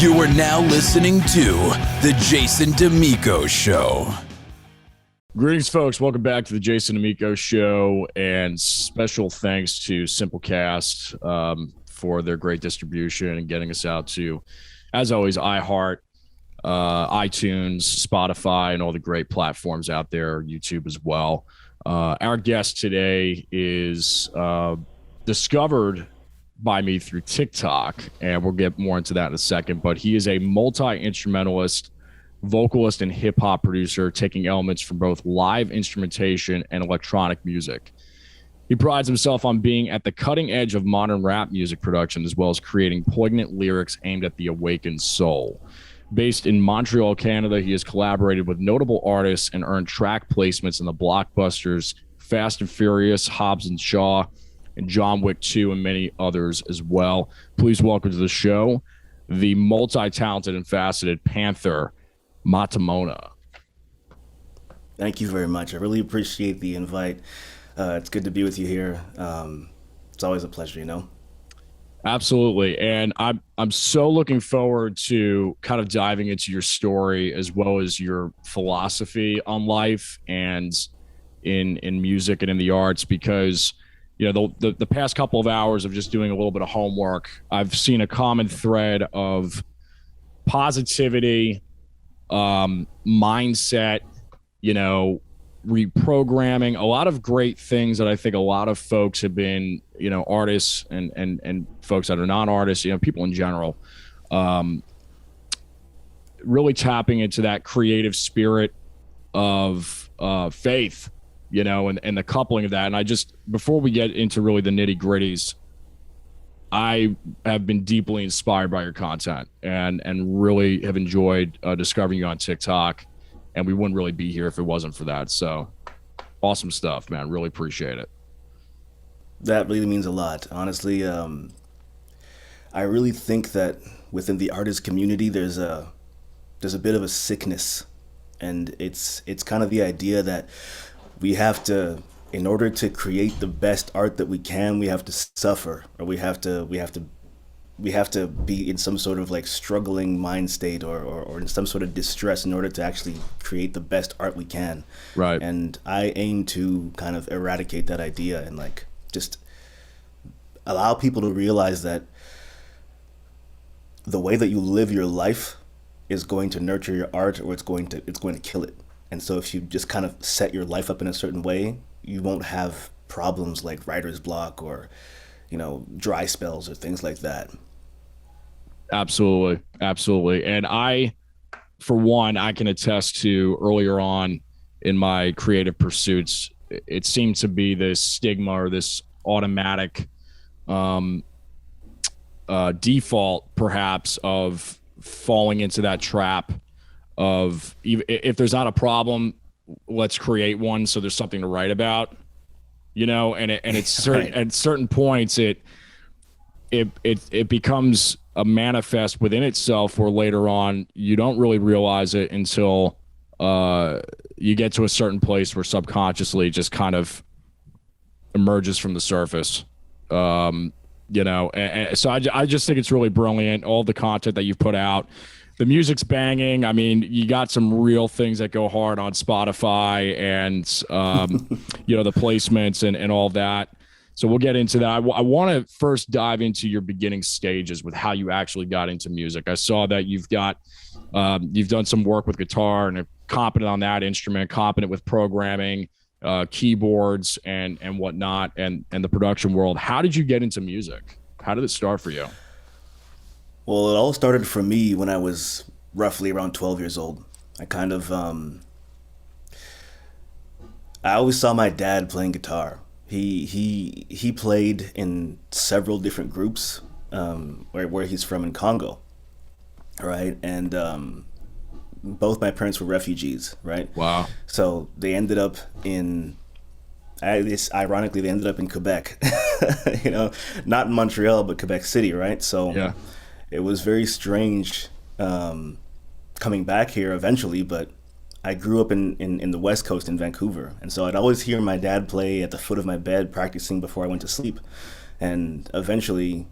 You are now listening to The Jason Damico Show. Greetings, folks. Welcome back to The Jason Damico Show, and special thanks to Simplecast for their great distribution and getting us out to, as always, iHeart, iTunes, Spotify, and all the great platforms out there, YouTube as well. Our guest today is discovered by me through TikTok, and we'll get more into that in a second, but he is a multi-instrumentalist, vocalist, and hip-hop producer, taking elements from both live instrumentation and electronic music. He prides himself on being at the cutting edge of modern rap music production, as well as creating poignant lyrics aimed at the awakened soul. Based in Montreal, Canada, he has collaborated with notable artists and earned track placements in the blockbusters Fast and Furious, Hobbs and Shaw, and John Wick 2, and many others as well. Please welcome to the show the multi-talented and faceted Panther Matumona. Thank you very much. I really appreciate the invite. It's good to be with you here. It's always a pleasure, you know? Absolutely. And I'm so looking forward to kind of diving into your story as well as your philosophy on life and in music and in the arts, because you know, the past couple of hours of just doing a little bit of homework, I've seen a common thread of positivity, mindset, you know, reprogramming, a lot of great things that I think a lot of folks have been, you know, artists and folks that are non-artists, you know, people in general, really tapping into that creative spirit of faith, you know, and the coupling of that. And I just, before we get into really the nitty gritties, I have been deeply inspired by your content and really have enjoyed discovering you on TikTok. And we wouldn't really be here if it wasn't for that. So awesome stuff, man. Really appreciate it. That really means a lot. Honestly, I really think that within the artist community, there's a bit of a sickness, and it's kind of the idea that we have to, in order to create the best art that we can, we have to suffer, or we have to be in some sort of like struggling mind state or in some sort of distress in order to actually create the best art we can. Right. And I aim to kind of eradicate that idea and like just allow people to realize that the way that you live your life is going to nurture your art, or it's going to kill it. And so if you just kind of set your life up in a certain way, you won't have problems like writer's block or, you know, dry spells or things like that. Absolutely. Absolutely. And I, for one, I can attest to earlier on in my creative pursuits, it seemed to be this stigma or this automatic default, perhaps, of falling into that trap of, if there's not a problem, let's create one so there's something to write about, you know, and it's certain, right. At certain points it becomes a manifest within itself, where later on you don't really realize it until you get to a certain place where subconsciously it just kind of emerges from the surface. You know, and so I just think it's really brilliant, all the content that you've put out. The music's banging. I mean, you got some real things that go hard on Spotify and, you know, the placements and all that. So we'll get into that. I want to first dive into your beginning stages with how you actually got into music. I saw that you've done some work with guitar and are competent on that instrument, competent with programming, keyboards and whatnot, and the production world. How did you get into music? How did it start for you? Well, it all started for me when I was roughly around 12 years old. I kind of, I always saw my dad playing guitar. He played in several different groups, where he's from in Congo, right? And both my parents were refugees, right? Wow. So they ended up ironically, they ended up in Quebec, you know, not in Montreal, but Quebec City, right? So yeah. It was very strange coming back here eventually, but I grew up in the West Coast in Vancouver. And so I'd always hear my dad play at the foot of my bed, practicing before I went to sleep. And eventually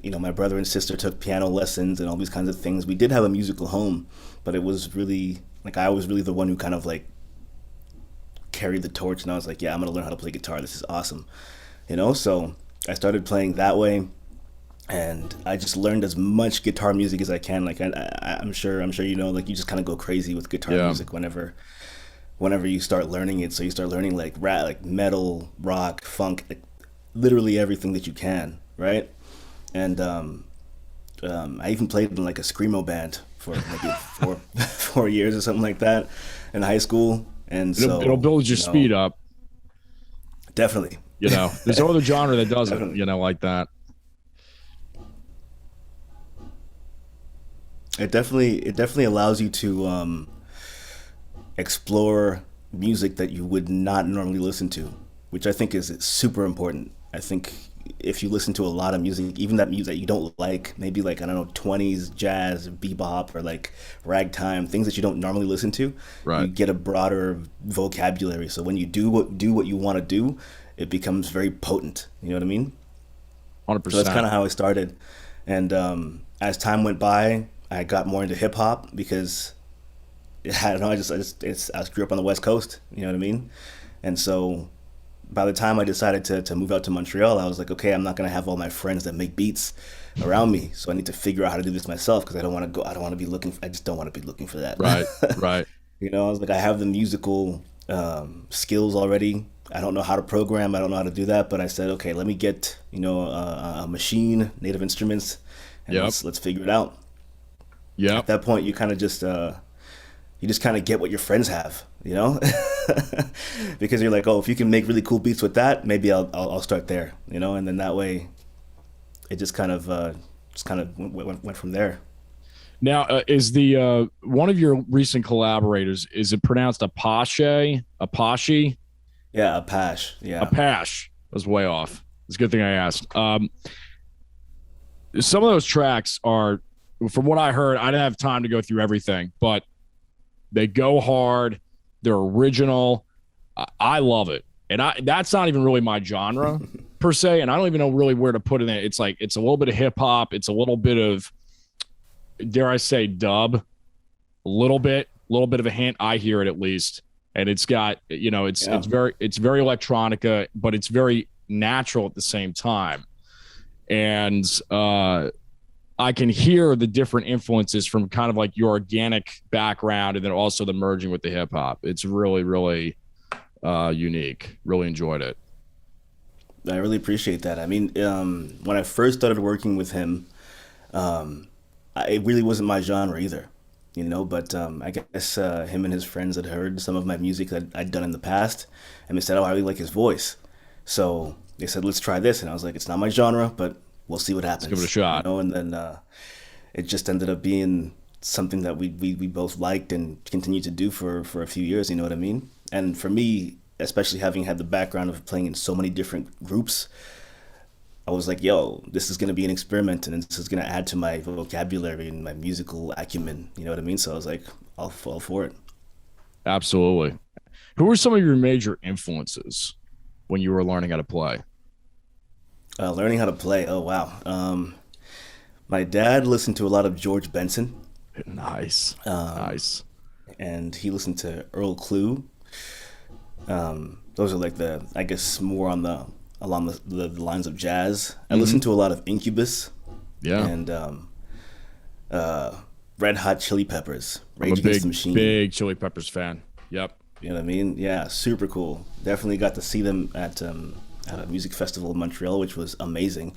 my brother and sister took piano lessons and all these kinds of things. We did have a musical home, but it was really like I was really the one who kind of like carried the torch, and I was like, yeah, I'm gonna learn how to play guitar. This is awesome, So I started playing that way, and I just learned as much guitar music as I can. Like I'm sure like you just kind of go crazy with guitar music whenever you start learning it. So you start learning like rap, like metal, rock, funk, like literally everything that you can, right? And I even played in like a screamo band for maybe 4 years or something like that in high school. And it'll build your speed up. Definitely. There's no other genre that does it, like that. It definitely allows you to explore music that you would not normally listen to, which I think is super important. I think if you listen to a lot of music, even that music that you don't like, maybe like, I don't know, 20s jazz, bebop, or like ragtime, things that you don't normally listen to, right, you get a broader vocabulary. So when you do what you want to do, it becomes very potent. You know what I mean? 100%. So that's kind of how I started. And as time went by, I got more into hip hop because I don't know, I grew up on the West Coast. You know what I mean? And so by the time I decided to move out to Montreal, I was like, okay, I'm not gonna have all my friends that make beats around me, so I need to figure out how to do this myself, because I just don't want to be looking for that. Right, right. I was like, I have the musical skills already. I don't know how to program. I don't know how to do that, but I said, okay, let me get a machine, Native Instruments, and let's figure it out. Yeah. At that point, you kind of just kind of get what your friends have, because you're like, oh, if you can make really cool beats with that, maybe I'll start there, and then that way, it just kind of went from there. Now, is the one of your recent collaborators, is it pronounced Apache? Apache? Yeah, Apache. Yeah, Apache. I was way off. It's a good thing I asked. Some of those tracks are, from what I heard, I didn't have time to go through everything, but they go hard. They're original. I love it. And that's not even really my genre per se. And I don't even know really where to put it in. It's like, it's a little bit of hip hop. It's a little bit of, dare I say, dub, a little bit of a hint. I hear it at least. And it's got, it's very electronica, but it's very natural at the same time. And, I can hear the different influences from kind of like your organic background, and then also the merging with the hip hop. It's really, really unique. Really enjoyed it. I really appreciate that. I mean, when I first started working with him, it really wasn't my genre either, but I guess him and his friends had heard some of my music that I'd done in the past, and they said, oh, I really like his voice. So they said, let's try this. And I was like, it's not my genre, but we'll see what happens. Let's give it a shot. And then it just ended up being something that we both liked and continued to do for a few years. You know what I mean? And for me, especially having had the background of playing in so many different groups, I was like, yo, this is going to be an experiment, and this is going to add to my vocabulary and my musical acumen. You know what I mean? So I was like, I'll fall for it. Absolutely. Who were some of your major influences when you were learning how to play? Learning how to play. Oh, wow. My dad listened to a lot of George Benson. Nice. Nice. And he listened to Earl Klugh. Those are like I guess more along the lines of jazz. I listened to a lot of Incubus. Yeah. And Red Hot Chili Peppers. I'm a big Chili Peppers fan. Yep. You know what I mean? Yeah, super cool. Definitely got to see them at a music festival in Montreal, which was amazing.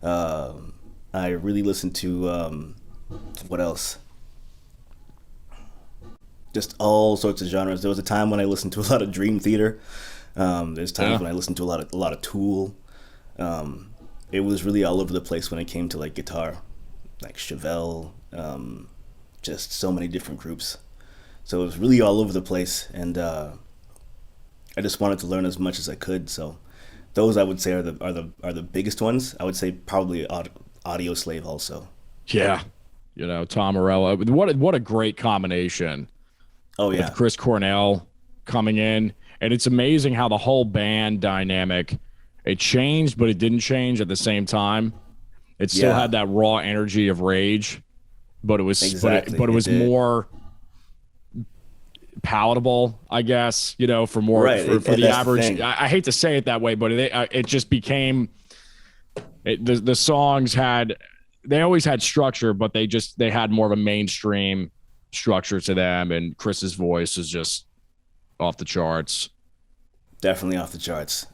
I really listened to what else? Just all sorts of genres. There was a time when I listened to a lot of Dream Theater. There's times when I listened to a lot of Tool. It was really all over the place when it came to like guitar, like Chevelle, just so many different groups. So it was really all over the place, and I just wanted to learn as much as I could. So those I would say are the biggest ones. I would say probably Audio Slave also. Yeah, Tom Morello. What a great combination. Oh yeah, with Chris Cornell coming in, and it's amazing how the whole band dynamic, it changed, but it didn't change at the same time. It still had that raw energy of rage, but it was exactly. but it was more palatable, I guess, you know, for the average. I hate to say it that way, but it just became the songs they always had structure, but they had more of a mainstream structure to them, and Chris's voice is just off the charts. Definitely off the charts.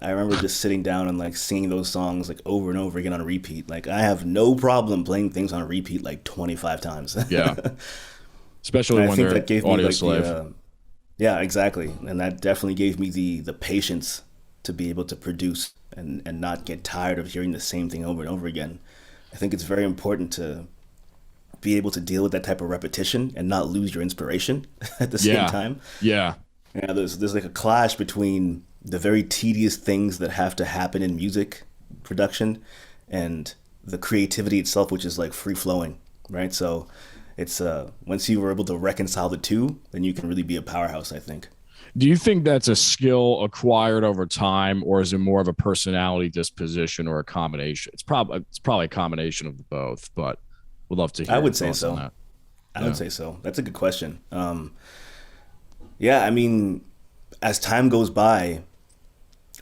I remember just sitting down and like singing those songs like over and over again on repeat. Like I have no problem playing things on repeat like 25 times. Yeah. Especially when they're audio slave. Yeah, exactly. And that definitely gave me the patience to be able to produce and not get tired of hearing the same thing over and over again. I think it's very important to be able to deal with that type of repetition and not lose your inspiration at the same time. Yeah. Yeah, there's like a clash between the very tedious things that have to happen in music production and the creativity itself, which is like free flowing, right? So it's once you were able to reconcile the two, then you can really be a powerhouse, I think. Do you think that's a skill acquired over time, or is it more of a personality disposition or a combination? It's probably a combination of both, but we'd love to hear. I would say so. I would say so. That's a good question. Yeah, I mean, as time goes by,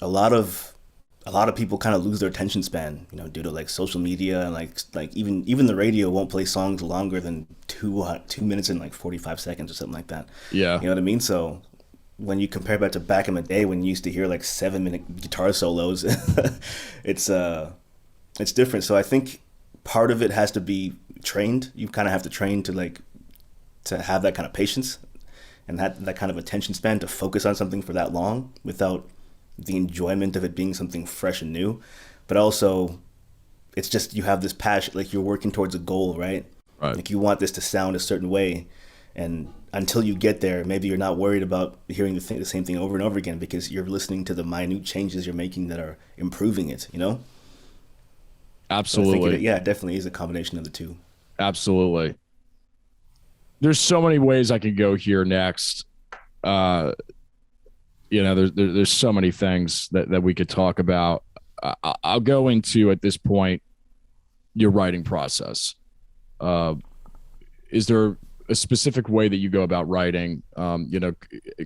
a lot of people kind of lose their attention span, you know, due to like social media and like even the radio won't play songs longer than 2 minutes and like 45 seconds or something like that. Yeah, you know what I mean. So when you compare that to back in the day when you used to hear like 7-minute guitar solos, it's different. So I think part of it has to be trained. You kind of have to train to have that kind of patience and that kind of attention span to focus on something for that long without the enjoyment of it being something fresh and new. But also, it's just you have this passion, like you're working towards a goal, right? Like you want this to sound a certain way, and until you get there, maybe you're not worried about hearing the same thing over and over again because you're listening to the minute changes you're making that are improving it, you know? Absolutely. So it definitely is a combination of the two. Absolutely. There's so many ways I could go here next. You know, there's so many things that we could talk about. I'll go into, at this point, your writing process. Is there a specific way that you go about writing, you know,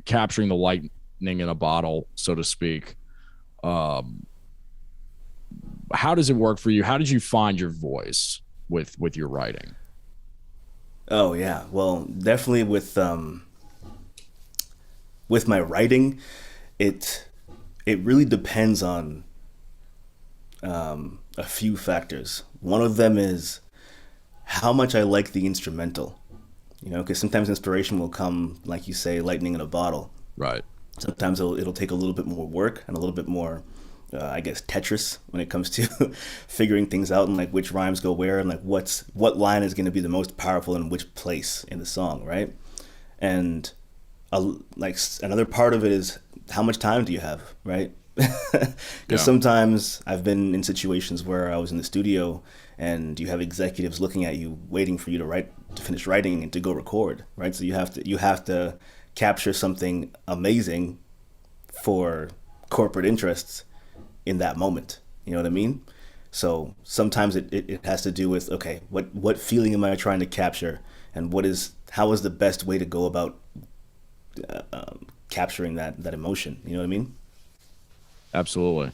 capturing the lightning in a bottle, so to speak? How does it work for you? How did you find your voice with your writing? Oh yeah, well, definitely with my writing, it really depends on a few factors. One of them is how much I like the instrumental, you know, because sometimes inspiration will come, like you say, lightning in a bottle. Right. Sometimes it'll take a little bit more work and a little bit more, I guess, Tetris when it comes to figuring things out and like which rhymes go where and like what line is going to be the most powerful in which place in the song, right? And like another part of it is how much time do you have, right? Because sometimes I've been in situations where I was in the studio and you have executives looking at you, waiting for you to finish writing and to go record, right? So you have to capture something amazing for corporate interests in that moment. You know what I mean? So sometimes it has to do with, okay, what feeling am I trying to capture, and how is the best way to go about capturing that emotion? You know what I mean? Absolutely.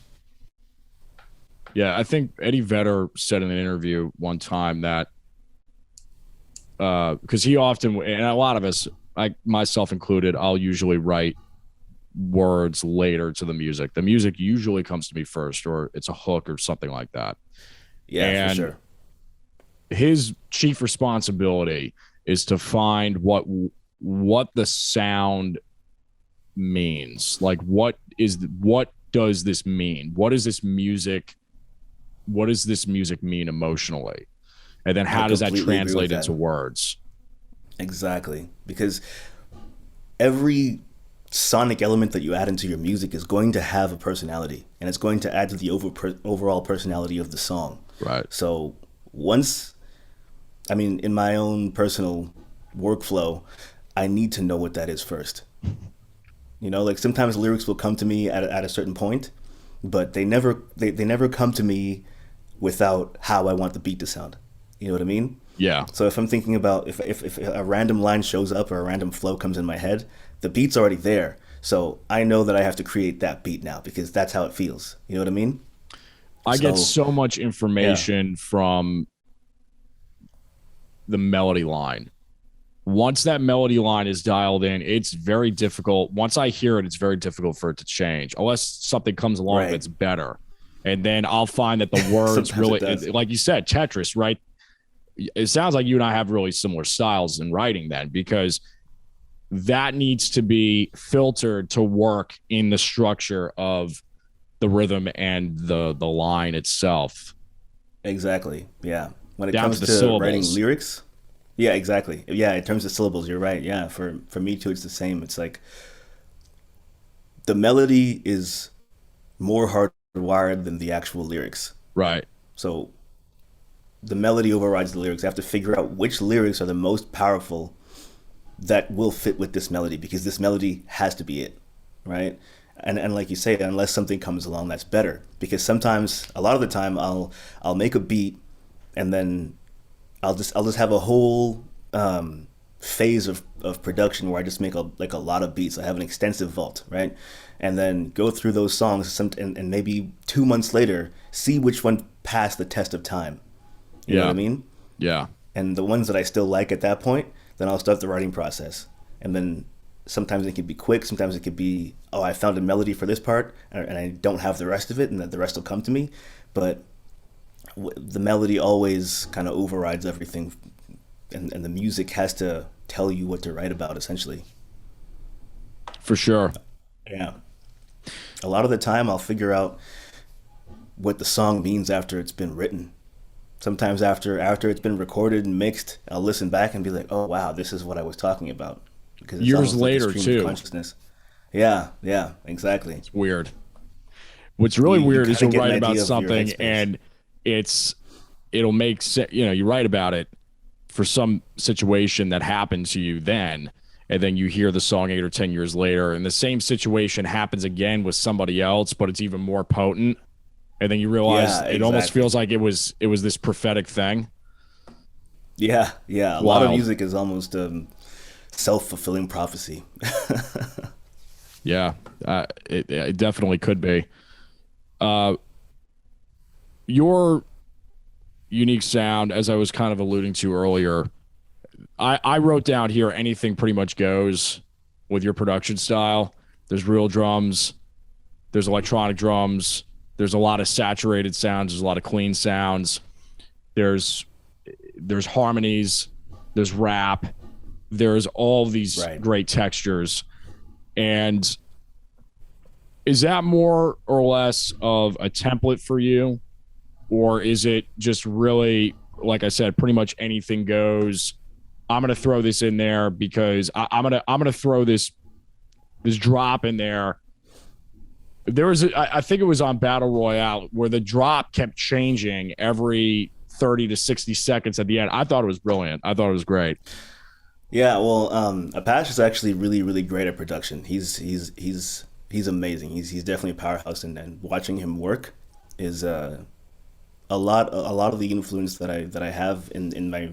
Yeah, I think Eddie Vedder said in an interview one time that because he often, and a lot of us, myself included, I'll usually write words later to the music. The music usually comes to me first, or it's a hook or something like that. Yeah, and for sure. His chief responsibility is to find what the sound means. Like, what does this mean? What does this music mean emotionally? And then how does that translate into words? Exactly. Because every sonic element that you add into your music is going to have a personality, and it's going to add to the overall personality of the song. Right. So in my own personal workflow, I need to know what that is first. You know, like sometimes lyrics will come to me at a certain point, but they never come to me without how I want the beat to sound. You know what I mean? Yeah. So if I'm thinking about if a random line shows up or a random flow comes in my head, the beat's already there. So I know that I have to create that beat now because that's how it feels. You know what I mean? I get so much information from the melody line. Once that melody line is dialed in, it's very difficult. Once I hear it, it's very difficult for it to change unless something comes along that's better. And then I'll find that the words really, like you said, Tetris, right? It sounds like you and I have really similar styles in writing then, because that needs to be filtered to work in the structure of the rhythm and the line itself. Exactly. Yeah. When it down comes to, to writing lyrics, yeah, exactly. Yeah, in terms of syllables, you're right. Yeah, for me too, it's the same. It's like the melody is more hardwired than the actual lyrics. Right. So the melody overrides the lyrics. I have to figure out which lyrics are the most powerful that will fit with this melody, because this melody has to be it, right? And like you say, unless something comes along that's better, because sometimes, a lot of the time, I'll make a beat, and then I'll just have a whole phase of production where I just make a lot of beats. I have an extensive vault, right? And then go through those songs, and maybe 2 months later, see which one passed the test of time. You know what I mean? Yeah. And the ones that I still like at that point, then I'll start the writing process. And then sometimes it can be quick. Sometimes it could be, oh, I found a melody for this part, and I don't have the rest of it, and the rest will come to me. But the melody always kind of overrides everything, and the music has to tell you what to write about, essentially. For sure. Yeah. A lot of the time, I'll figure out what the song means after it's been written. Sometimes after it's been recorded and mixed, I'll listen back and be like, "Oh wow, this is what I was talking about." Because it's years later like too. Consciousness. Yeah, exactly. It's weird. What's really weird is you'll write about something and it'll make sense. You know, you write about it for some situation that happened to you then, and then you hear the song 8 or 10 years later, and the same situation happens again with somebody else, but it's even more potent. And then you realize it almost feels like it was this prophetic thing. Yeah. A lot of music is almost self-fulfilling prophecy. Yeah, it definitely could be. Your unique sound, as I was kind of alluding to earlier, I wrote down here, anything pretty much goes with your production style. There's real drums. There's electronic drums. There's a lot of saturated sounds. There's a lot of clean sounds. There's harmonies. There's rap. There's all these great textures. And is that more or less of a template for you? Or is it just really, like I said, pretty much anything goes? I'm going to throw this in there because I'm going to throw this drop in there. There was, I think it was on Battle Royale, where the drop kept changing every 30 to 60 seconds at the end. I thought it was brilliant. I thought it was great. Yeah, well, Apache is actually really, really great at production. He's amazing. He's definitely a powerhouse, and watching him work is a lot of the influence that I have in my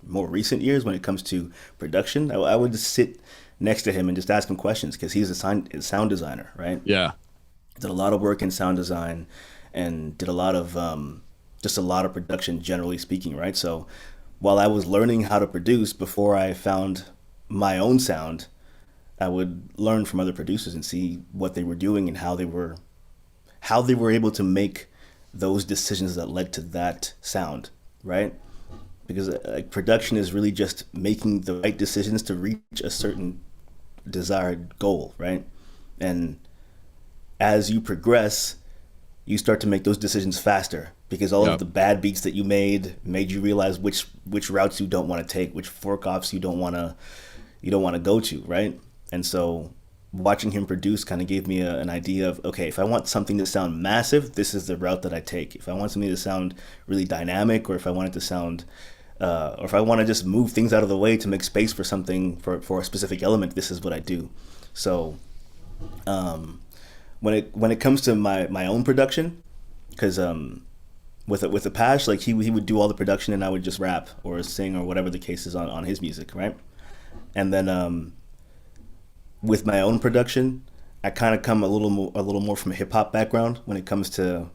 more recent years when it comes to production. I would just sit next to him and just ask him questions, because he's a sound designer, right? Yeah. Did a lot of work in sound design, and did a lot of just a lot of production, generally speaking, right? So while I was learning how to produce before I found my own sound, I would learn from other producers and see what they were doing and how they were able to make those decisions that led to that sound, right? Because production is really just making the right decisions to reach a certain desired goal, right? And as you progress, you start to make those decisions faster, because all of the bad beats that you made you realize which routes you don't want to take, which fork offs you don't want to go to, right? And so watching him produce kind of gave me an idea of, okay, if I want something to sound massive, this is the route that I take. If I want something to sound really dynamic, or if I want it to sound or if I want to just move things out of the way to make space for something, for a specific element, this is what I do. So when it comes to my own production, because with Apache, like he would do all the production and I would just rap or sing or whatever the case is on his music, right? And then with my own production, I kind of come a little more from a hip hop background when it comes to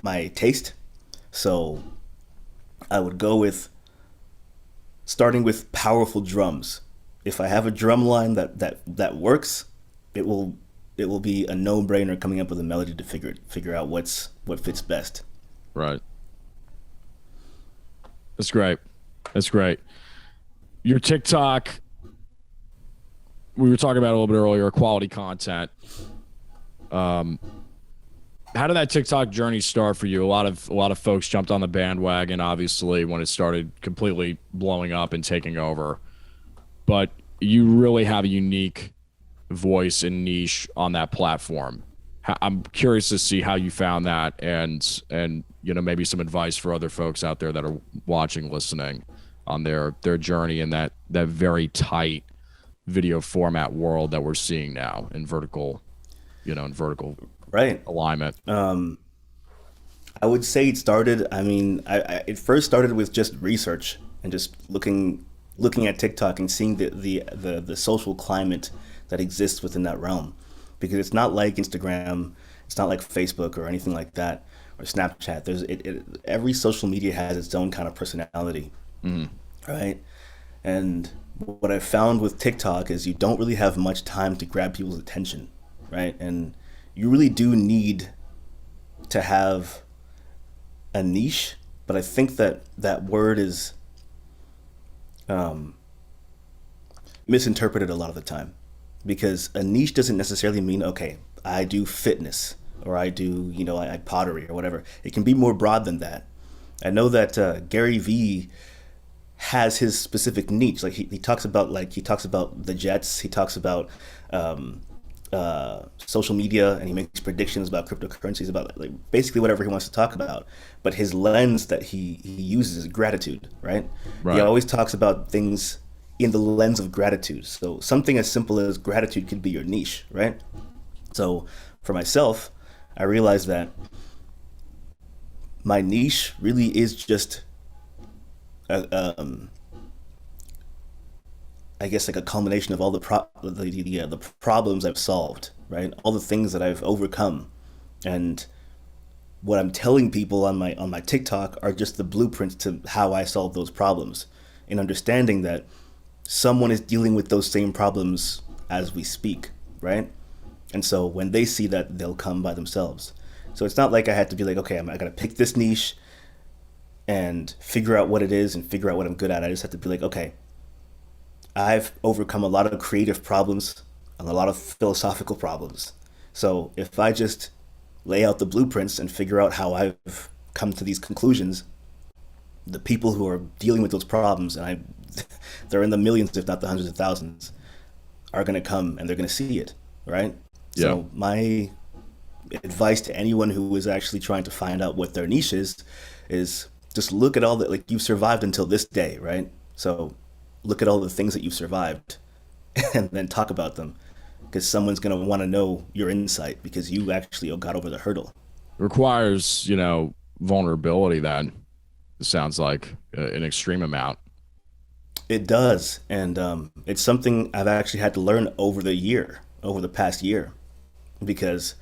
my taste. So I would go with starting with powerful drums. If I have a drum line that works, it will be a no-brainer coming up with a melody to figure out what fits best. Right. That's great. That's great. Your TikTok, we were talking about it a little bit earlier, quality content. How did that TikTok journey start for you? A lot of folks jumped on the bandwagon, obviously, when it started completely blowing up and taking over. But you really have a unique voice and niche on that platform. I'm curious to see how you found that, and maybe some advice for other folks out there that are watching, listening, on their journey in that very tight video format world that we're seeing now in vertical right alignment. I would say it started. I mean, it first started with just research and just looking at TikTok and seeing the social climate that exists within that realm, because it's not like Instagram, it's not like Facebook or anything like that, or Snapchat. Every social media has its own kind of personality, right? And what I found with TikTok is you don't really have much time to grab people's attention, right? And you really do need to have a niche, but I think that word is misinterpreted a lot of the time, because a niche doesn't necessarily mean, okay, I do fitness or I do, I pottery or whatever. It can be more broad than that. I know that Gary Vee has his specific niche. Like he talks about the Jets. He talks about social media, and he makes predictions about cryptocurrencies, about like basically whatever he wants to talk about. But his lens that he uses is gratitude, right? He always talks about things in the lens of gratitude. So something as simple as gratitude could be your niche, right? So for myself, I realized that my niche really is just I guess like a culmination of all the problems I've solved, right? All the things that I've overcome, and what I'm telling people on my TikTok are just the blueprints to how I solve those problems, and understanding that someone is dealing with those same problems as we speak, right? And so when they see that, they'll come by themselves. So it's not like I had to be like, okay, I gotta pick this niche and figure out what it is and figure out what I'm good at. I just have to be like, okay, I've overcome a lot of creative problems and a lot of philosophical problems. So if I just lay out the blueprints and figure out how I've come to these conclusions, the people who are dealing with those problems, and they're in the millions, if not the hundreds of thousands, are going to come and they're going to see it, right? Yeah. So my advice to anyone who is actually trying to find out what their niche is just look at all that, like, you've survived until this day, right? So look at all the things that you've survived and then talk about them, because someone's going to want to know your insight because you actually got over the hurdle. It requires, vulnerability then. It sounds like an extreme amount. It does. And it's something I've actually had to learn over the past year, because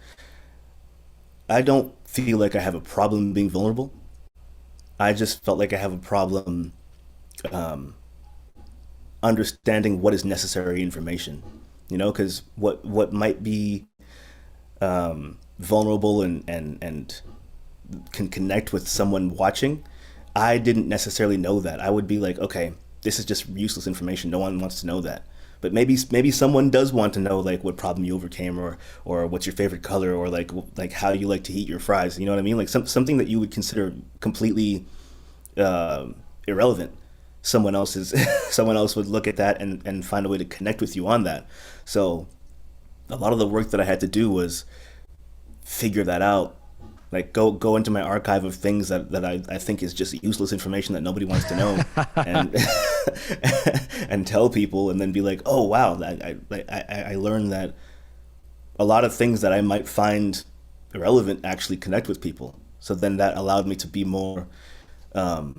I don't feel like I have a problem being vulnerable. I just felt like I have a problem understanding what is necessary information, because what might be vulnerable and can connect with someone watching, I didn't necessarily know that. I would be like, okay, this is just useless information. No one wants to know that. But maybe someone does want to know, like, what problem you overcame, or what's your favorite color, or like how you like to eat your fries. You know what I mean? Like something that you would consider completely irrelevant. Someone else would look at that and find a way to connect with you on that. So a lot of the work that I had to do was figure that out. Like go into my archive of things that I think is just useless information that nobody wants to know, and and tell people, and then be like, oh wow, I learned that a lot of things that I might find irrelevant actually connect with people. So then that allowed me to be more, I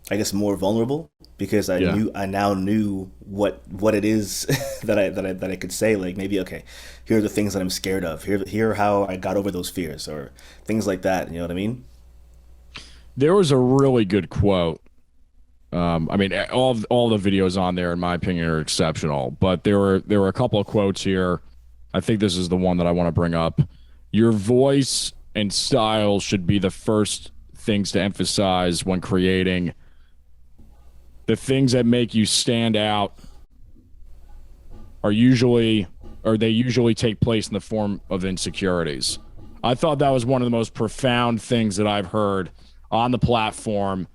guess, more vulnerable, because Yeah. I now knew what it is that I could say. Like, maybe, okay, here are the things that I'm scared of. Here are how I got over those fears, or things like that. You know what I mean? There was a really good quote. I mean, all the videos on there, in my opinion, are exceptional. But there were a couple of quotes here. I think this is the one that I want to bring up. Your voice and style should be the first things to emphasize when creating. The things that make you stand out are usually, or they usually take place in the form of insecurities. I thought that was one of the most profound things that I've heard on the platform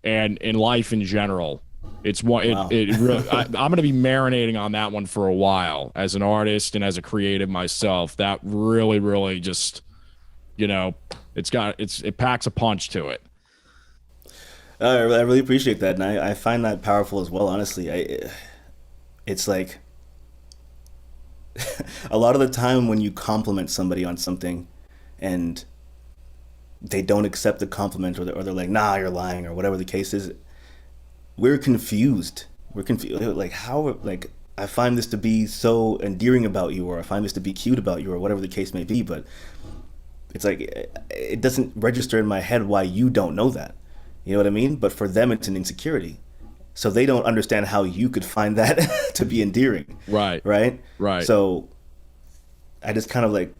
and in life in general. It's one. Wow. It really. I'm going to be marinating on that one for a while as an artist and as a creative myself. That really, really just, it packs a punch to it. I really appreciate that, and I find that powerful as well. Honestly, it's like a lot of the time when you compliment somebody on something, and they don't accept the compliment, or they're like, "Nah, you're lying," or whatever the case is. We're confused. We're confused. Like, how? Like, I find this to be so endearing about you, or I find this to be cute about you, or whatever the case may be. But it's like it doesn't register in my head why you don't know that. You know what I mean? But for them, it's an insecurity. So they don't understand how you could find that to be endearing. Right. Right? Right. So I just kind of like,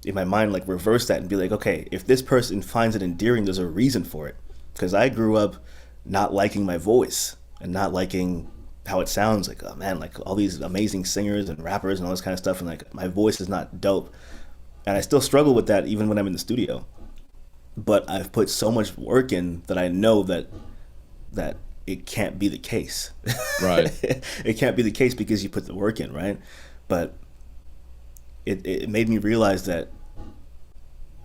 in my mind, like, reverse that and be like, okay, if this person finds it endearing, there's a reason for it. Because I grew up not liking my voice and not liking how it sounds. Like, oh man, like all these amazing singers and rappers and all this kind of stuff. And like, my voice is not dope. And I still struggle with that even when I'm in the studio. But I've put so much work in that I know that it can't be the case. Right. It can't be the case because you put the work in, right? But it made me realize that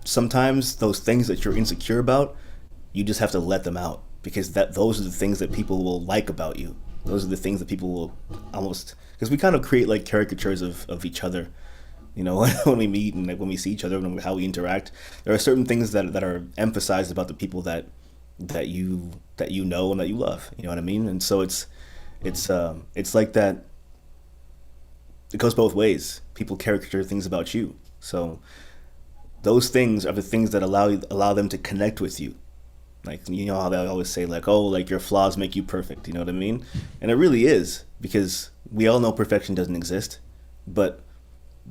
sometimes those things that you're insecure about, you just have to let them out, because those are the things that people will like about you. Those are the things that people will almost, because we kind of create like caricatures of each other, when we meet and like when we see each other and how we interact. There are certain things that are emphasized about the people that you know and that you love. You know what I mean? And so it's like that. It goes both ways. People caricature things about you. So those things are the things that allow them to connect with you. Like, how they always say, like, oh, like, your flaws make you perfect. You know what I mean? And it really is, because we all know perfection doesn't exist, but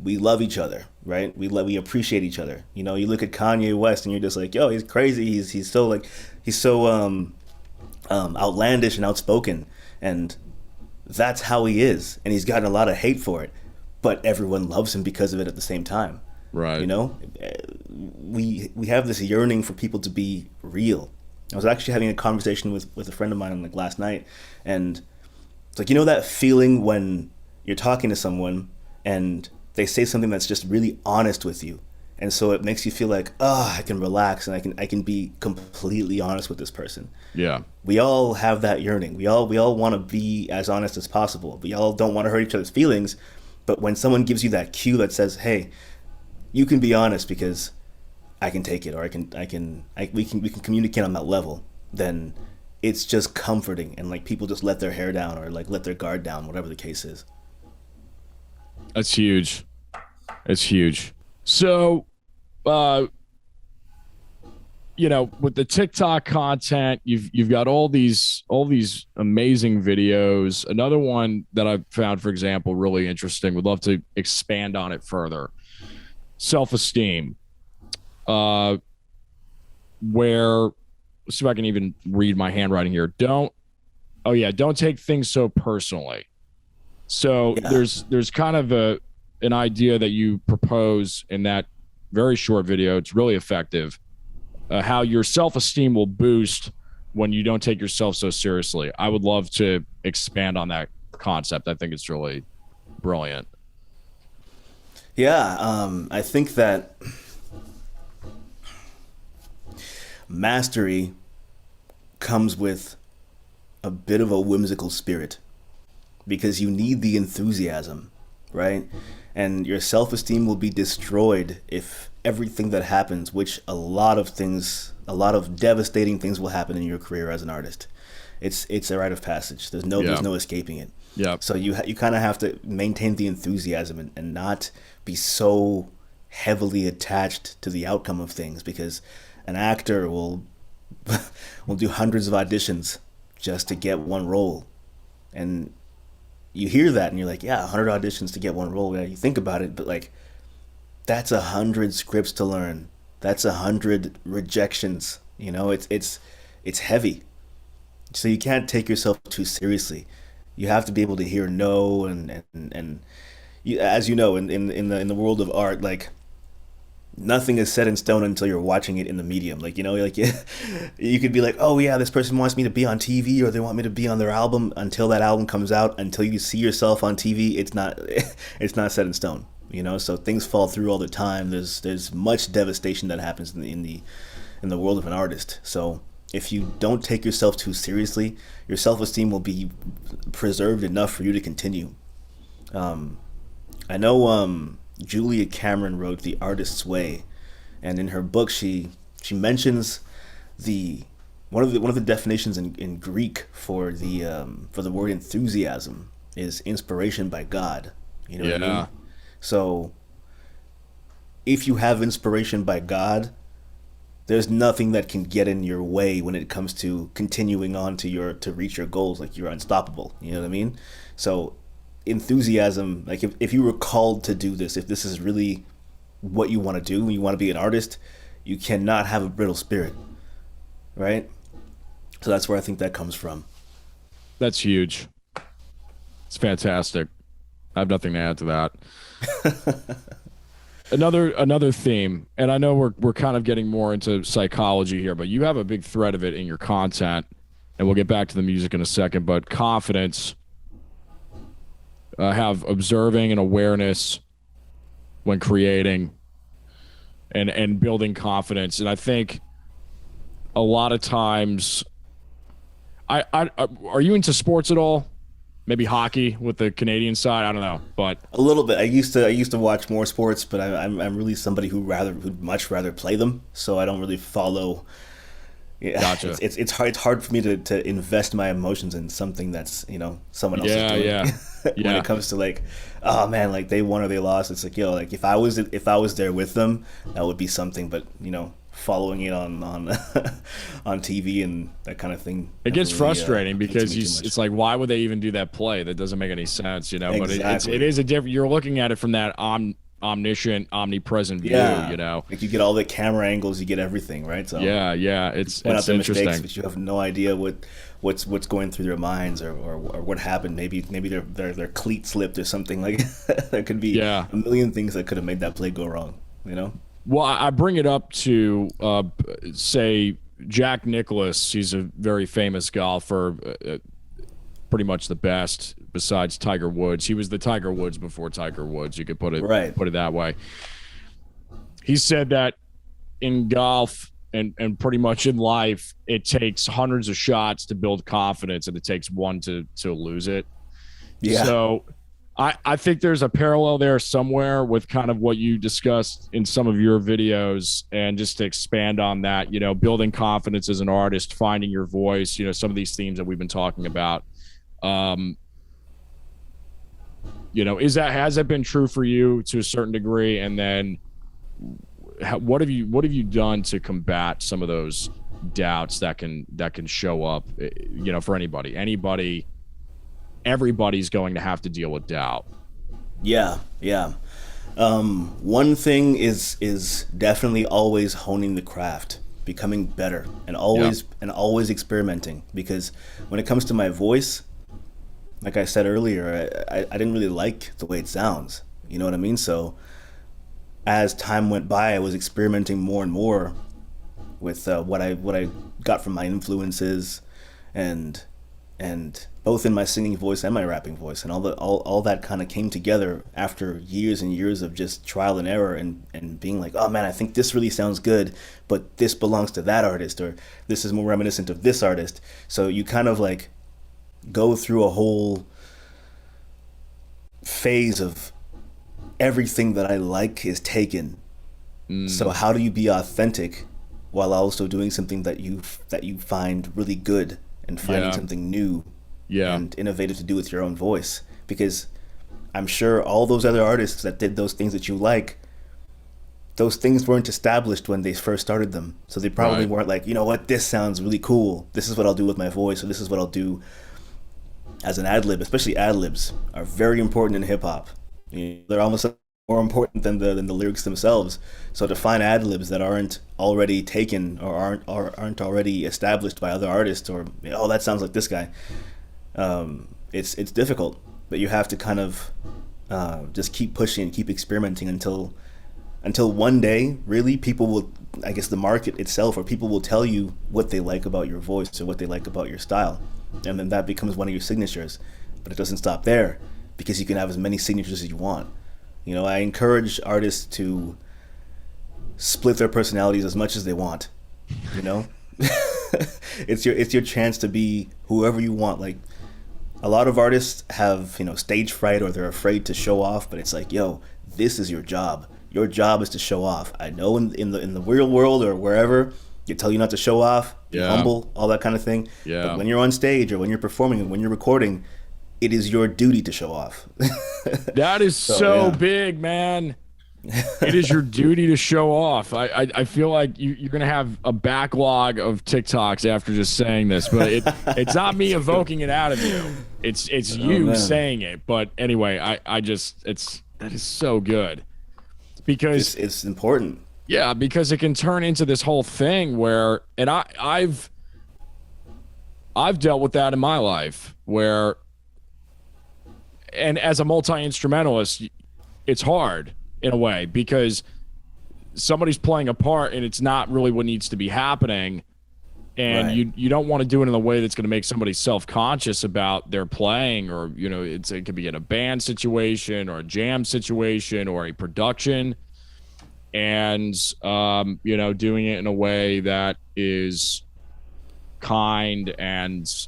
we love each other, right? We appreciate each other. You look at Kanye West and you're just like, yo, he's crazy. He's so outlandish and outspoken, and that's how he is. And he's gotten a lot of hate for it, but everyone loves him because of it at the same time. Right. We have this yearning for people to be real. I was actually having a conversation with a friend of mine like last night, and it's like, that feeling when you're talking to someone and they say something that's just really honest with you, and so it makes you feel like, I can relax and I can be completely honest with this person. Yeah. We all have that yearning. We all want to be as honest as possible. We all don't want to hurt each other's feelings, but when someone gives you that cue that says, hey, you can be honest because I can take it, or we can communicate on that level, then it's just comforting, and like people just let their hair down, or like let their guard down, whatever the case is. That's huge. It's huge. So, with the TikTok content, you've got all these amazing videos. Another one that I've found, for example, really interesting. Would love to expand on it further. Self-esteem. Where, let's see if I can even read my handwriting here. Don't take things so personally. So Yeah. there's kind of an idea that you propose in that very short video. It's really effective. How your self-esteem will boost when you don't take yourself so seriously. I would love to expand on that concept. I think it's really brilliant. Yeah, I think that mastery comes with a bit of a whimsical spirit, because you need the enthusiasm. right? And your self-esteem will be destroyed if everything that happens, which a lot of devastating things will happen in your career as an artist. It's a rite of passage. There's Yeah. no escaping it. Yeah. So you kind of have to maintain the enthusiasm and not be so heavily attached to the outcome of things, because an actor will will do hundreds of auditions just to get one role. And you hear that and you're like, yeah, 100 auditions to get one role. Yeah, you think about it, but like, that's 100 scripts to learn. That's 100 rejections. It's heavy. So you can't take yourself too seriously. You have to be able to hear no, and as you know, in the world of art, like, nothing is set in stone until you're watching it in the medium. Like, like you could be like, oh yeah, this person wants me to be on TV, or they want me to be on their album. Until that album comes out, until you see yourself on TV, it's not it's not set in stone. So things fall through all the time. There's much devastation that happens in the world of an artist. So if you don't take yourself too seriously, your self-esteem will be preserved enough for you to continue. I know Julia Cameron wrote The Artist's Way, and in her book she mentions the one of the definitions in Greek for the word enthusiasm is inspiration by God. You know what I Yeah. mean? So if you have inspiration by God, there's nothing that can get in your way when it comes to continuing on to reach your goals. Like, you're unstoppable. You know what I mean? So enthusiasm, like, if you were called to do this, if this is really what you want to do, you want to be an artist, you cannot have a brittle spirit, right? So that's where I think that comes from. That's huge. It's fantastic. I have nothing to add to that. Another theme, and I know we're kind of getting more into psychology here, but you have a big thread of it in your content, and we'll get back to the music in a second. But confidence, have observing and awareness when creating, and building confidence. And I think a lot of times, are you into sports at all? Maybe hockey with the Canadian side. I don't know, but A little bit. I used to watch more sports, but I'm really somebody who'd much rather play them. So I don't really follow. Yeah, Gotcha. it's hard for me to invest my emotions in something that's someone else is doing. yeah. When it comes to, like, oh man, like, they won or they lost, it's like, like, if I was there with them, that would be something. But following it on on TV and that kind of thing, it gets never really, frustrating gets because me too much. it's like, why would they even do that play? That doesn't make any sense, But Exactly. it is a different. You're looking at it from that omniscient, omnipresent view, Yeah, like, you get all the camera angles, you get everything, right? So Yeah. It's point out their mistakes, interesting. but you have no idea what's going through their minds, or what happened. Maybe their cleat slipped or something. Like, there could be Yeah. a million things that could have made that play go wrong. Well, I bring it up to say Jack Nicklaus. He's a very famous golfer, pretty much the best besides Tiger Woods. He was the Tiger Woods before Tiger Woods. You could put it Right. that way. He said that in golf and pretty much in life, it takes hundreds of shots to build confidence, and it takes one to lose it. Yeah. So I think there's a parallel there somewhere with kind of what you discussed in some of your videos, and just to expand on that, building confidence as an artist, finding your voice, some of these themes that we've been talking about. Has that been true for you to a certain degree? And then what have you done to combat some of those doubts that can show up, for anybody? Everybody's going to have to deal with doubt. Yeah. One thing is definitely always honing the craft, becoming better, and always experimenting. Because when it comes to my voice, like I said earlier, I didn't really like the way it sounds. You know what I mean? So as time went by, I was experimenting more and more with what I got from my influences, and both in my singing voice and my rapping voice, and all that kind of came together after years and years of just trial and error, and being like, oh man, I think this really sounds good, but this belongs to that artist, or this is more reminiscent of this artist. So you kind of like go through a whole phase of everything that I like is taken. So how do you be authentic while also doing something that you find really good and finding something new and innovative to do with your own voice? Because I'm sure all those other artists that did those things that you like, those things weren't established when they first started them. So they probably weren't like, you know what, this sounds really cool. This is what I'll do with my voice, or this is what I'll do as an ad lib. Especially ad libs are very important in hip hop. They're almost more important than the lyrics themselves. So to find ad libs that aren't already taken or aren't already established by other artists, or oh, that sounds like this guy, it's difficult. But you have to kind of just keep pushing and keep experimenting until one day, really, people will, I guess the market itself, or people will tell you what they like about your voice or what they like about your style. And then that becomes one of your signatures. But it doesn't stop there, because you can have as many signatures as you want. You know, I encourage artists to split their personalities as much as they want. You know, it's your chance to be whoever you want. Like, a lot of artists have, stage fright, or they're afraid to show off. But it's like, yo, this is your job. Your job is to show off. I know in the real world or wherever, they tell you not to show off, be humble, all that kind of thing. Yeah. But when you're on stage, or when you're performing, and when you're recording, it is your duty to show off. That is so big, man. It is your duty to show off. I feel like you're going to have a backlog of TikToks after just saying this, but it's not me evoking it out of you. It's you saying it. But anyway, that is so good. Because it's important. Yeah, because it can turn into this whole thing where, and I've dealt with that in my life where, and as a multi-instrumentalist, it's hard in a way because somebody's playing a part and it's not really what needs to be happening, and you don't want to do it in a way that's going to make somebody self-conscious about their playing, or it could be in a band situation or a jam situation or a production, and doing it in a way that is kind and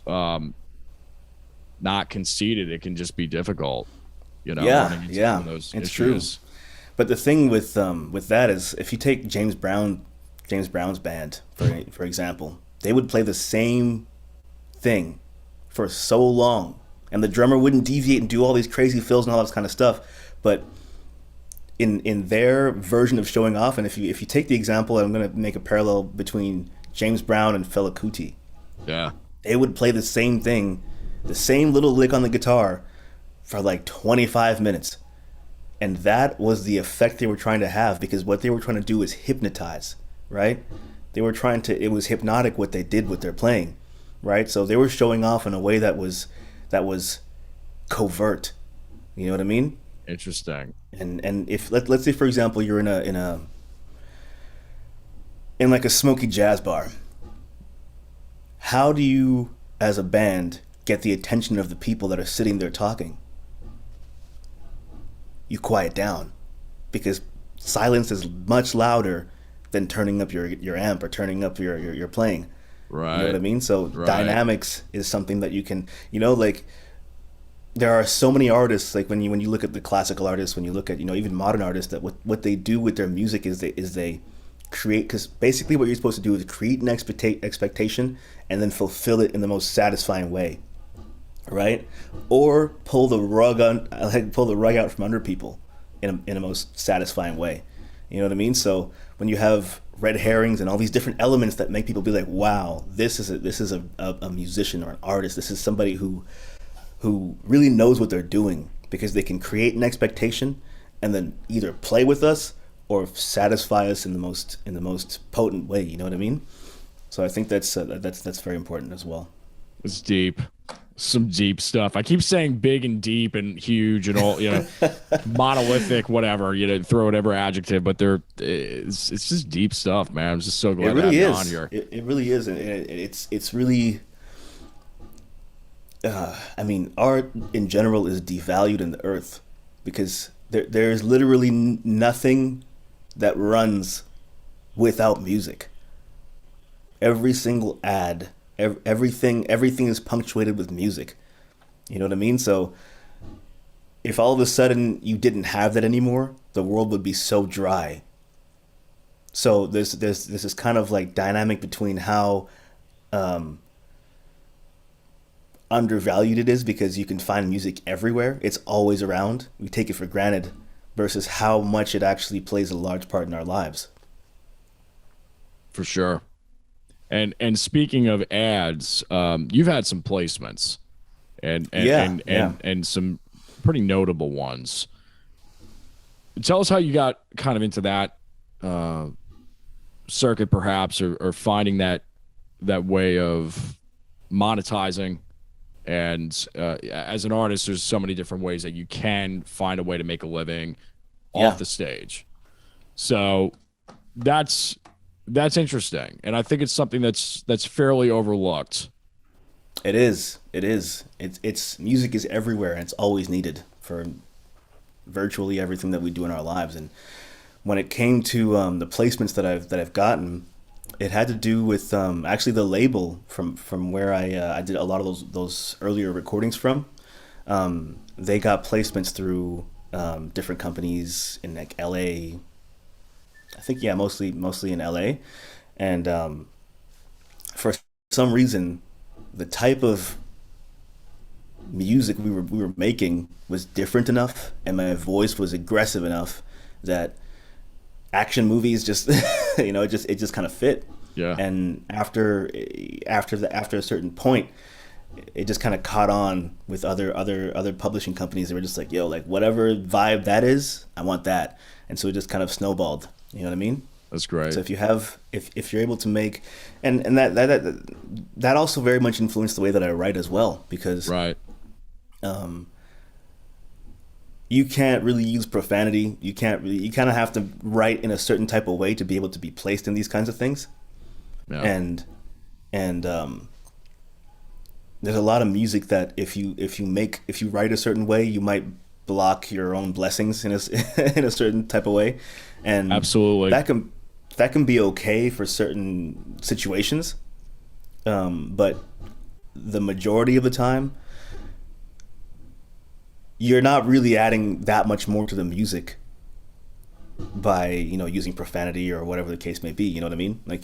not conceited. It can just be difficult, those it's issues. True. But the thing with that is, if you take James Brown's band for example, they would play the same thing for so long, and the drummer wouldn't deviate and do all these crazy fills and all this kind of stuff. But in their version of showing off, and if you take the example, I'm going to make a parallel between James Brown and Fela Kuti. Yeah. They would play the same thing, the same little lick on the guitar for like 25 minutes. And that was the effect they were trying to have, because what they were trying to do is hypnotize, right? It was hypnotic what they did with their playing, right? So they were showing off in a way that was covert. You know what I mean? Interesting. And if let's say, for example, you're in like a smoky jazz bar. How do you, as a band, get the attention of the people that are sitting there talking? You quiet down, because silence is much louder than turning up your amp or turning up your playing. Right. You know what I mean? So dynamics is something that you can, like, there are so many artists, like when you look at the classical artists, when you look at, even modern artists, that what they do with their music is they create, because basically what you're supposed to do is create an expectation and then fulfill it in the most satisfying way, right? Or pull the rug out from under people in a most satisfying way. You know what I mean? So when you have red herrings and all these different elements that make people be like, wow, this is a musician or an artist. This is somebody who really knows what they're doing, because they can create an expectation and then either play with us or satisfy us in the most potent way. You know what I mean? So I think that's very important as well. It's deep. Some deep stuff. I keep saying big and deep and huge and all, monolithic, whatever, throw whatever adjective, but it's just deep stuff, man. I'm just so glad to have you on here. It really is. And it's really, art in general is devalued in the earth, because there's literally nothing that runs without music. Every single ad, everything is punctuated with music. You know what I mean? So if all of a sudden you didn't have that anymore, the world would be so dry. So there's this kind of like dynamic between how undervalued it is because you can find music everywhere. It's always around. We take it for granted versus how much it actually plays a large part in our lives. For sure. And speaking of ads, you've had some placements and some pretty notable ones. Tell us how you got kind of into that circuit, perhaps, or finding that way of monetizing. And as an artist, there's so many different ways that you can find a way to make a living off the stage. So that's interesting, and I think it's something that's fairly overlooked. It is. It's music is everywhere, and it's always needed for virtually everything that we do in our lives. And when it came to the placements that I've gotten, it had to do with actually the label from where I did a lot of those earlier recordings from. They got placements through different companies in like LA. I think mostly in LA, and for some reason, the type of music we were making was different enough, and my voice was aggressive enough that action movies just it just kind of fit. Yeah. And after a certain point, it just kind of caught on with other publishing companies. They were just like, yo, like whatever vibe that is, I want that. And so it just kind of snowballed. You know what I mean? That's great. So if you're able to make, and that also very much influenced the way that I write as well, because right. You can't really use profanity. You kind of have to write in a certain type of way to be able to be placed in these kinds of things. Yeah. And there's a lot of music that if you write a certain way, you might block your own blessings in a certain type of way. And absolutely, that can be okay for certain situations, but the majority of the time, you're not really adding that much more to the music by using profanity or whatever the case may be. You know what I mean? Like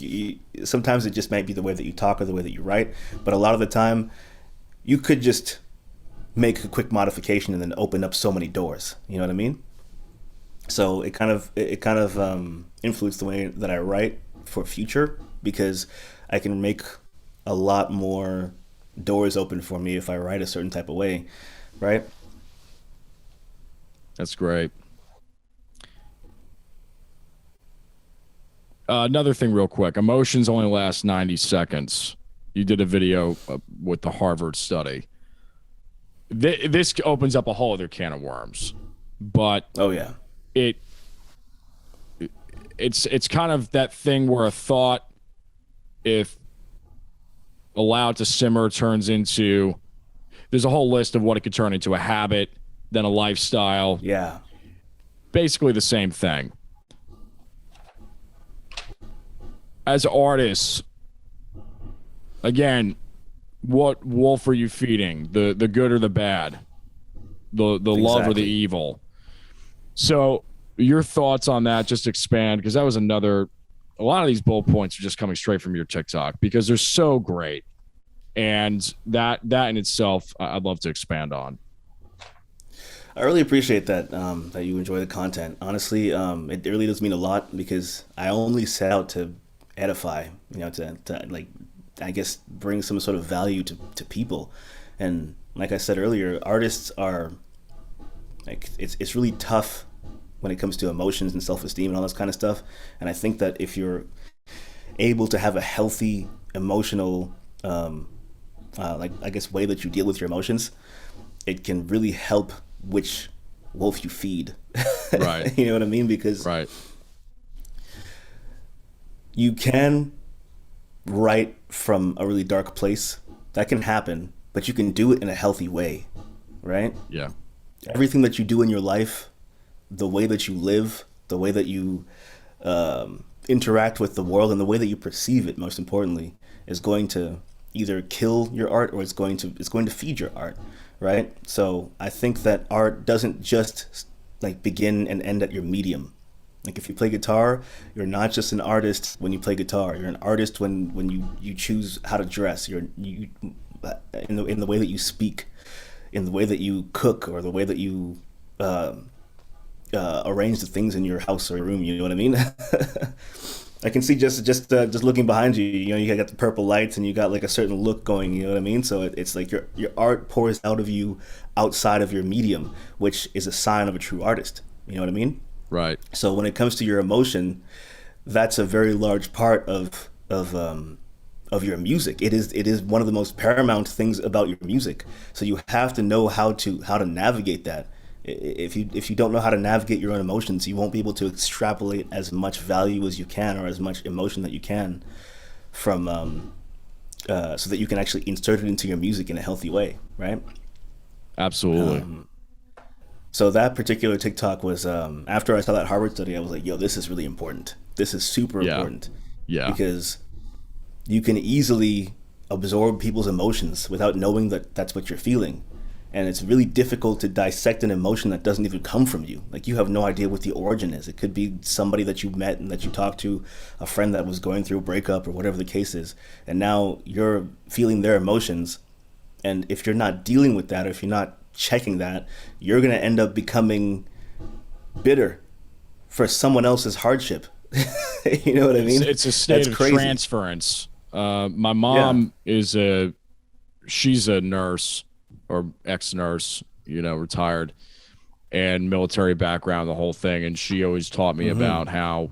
sometimes it just might be the way that you talk or the way that you write, but a lot of the time, you could just make a quick modification and then open up so many doors. You know what I mean? So it kind of influenced the way that I write for future, because I can make a lot more doors open for me if I write a certain type of way, right? That's great. Another thing real quick, emotions only last 90 seconds. You did a video with the Harvard study. This opens up a whole other can of worms, but oh yeah, it's kind of that thing where a thought, if allowed to simmer, turns into, there's a whole list of what it could turn into: a habit, then a lifestyle. Yeah, basically the same thing. As artists, again, what wolf are you feeding? The good or the bad? The love or the evil? So your thoughts on that, just expand, because that was a lot of these bullet points are just coming straight from your TikTok because they're so great. And that in itself, I'd love to expand on. I really appreciate that, that you enjoy the content. Honestly, it really does mean a lot, because I only set out to edify, to like, I guess, bring some sort of value to people. And like I said earlier, artists are like, it's really tough when it comes to emotions and self-esteem and all this kind of stuff. And I think that if you're able to have a healthy emotional, like, I guess, way that you deal with your emotions, it can really help which wolf you feed. Right. You know what I mean? Because right. You can write from a really dark place. That can happen, but you can do it in a healthy way, right? Yeah. Everything that you do in your life, the way that you live, the way that you interact with the world, and the way that you perceive it, most importantly, is going to either kill your art or it's going to feed your art, right? So I think that art doesn't just like begin and end at your medium. Like if you play guitar, you're not just an artist when you play guitar. You're an artist when you choose how to dress. You in the way that you speak, in the way that you cook, or the way that you arrange the things in your house or your room. You know what I mean? I can see just looking behind you. You know, you got the purple lights and you got like a certain look going. You know what I mean? So it's like your art pours out of you outside of your medium, which is a sign of a true artist. You know what I mean? Right. So when it comes to your emotion, that's a very large part of your music. It is one of the most paramount things about your music. So you have to know how to navigate that. If you don't know how to navigate your own emotions, you won't be able to extrapolate as much value as you can, or as much emotion that you can from so that you can actually insert it into your music in a healthy way, right? Absolutely. So that particular TikTok was after I saw that Harvard study, I was like, yo, this is really important. This is super important. Yeah. Because you can easily absorb people's emotions without knowing that that's what you're feeling. And it's really difficult to dissect an emotion that doesn't even come from you. Like, you have no idea what the origin is. It could be somebody that you met and that you talked to, a friend that was going through a breakup or whatever the case is. And now you're feeling their emotions. And if you're not dealing with that, or if you're not checking that, you're going to end up becoming bitter for someone else's hardship. You know what I mean? It's a state of transference. My mom she's a nurse, or ex-nurse, you know, retired, and military background, the whole thing. And she always taught me about how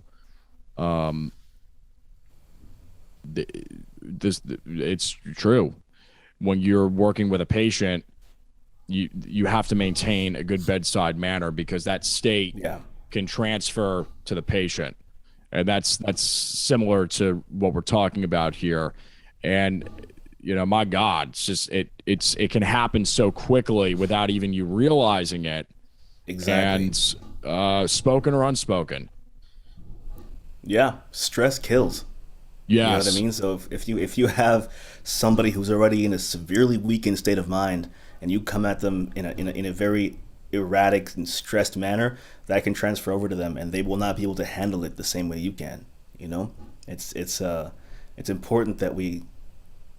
it's true. When you're working with a patient, you have to maintain a good bedside manner, because that state can transfer to the patient. And that's similar to what we're talking about here. And you know, my God, it's just it can happen so quickly without even you realizing it. Exactly. And spoken or unspoken. Yeah, stress kills. Yes. You know what I mean? So if you have somebody who's already in a severely weakened state of mind, and you come at them in a very erratic and stressed manner, that can transfer over to them, and they will not be able to handle it the same way you can. You know, it's important that we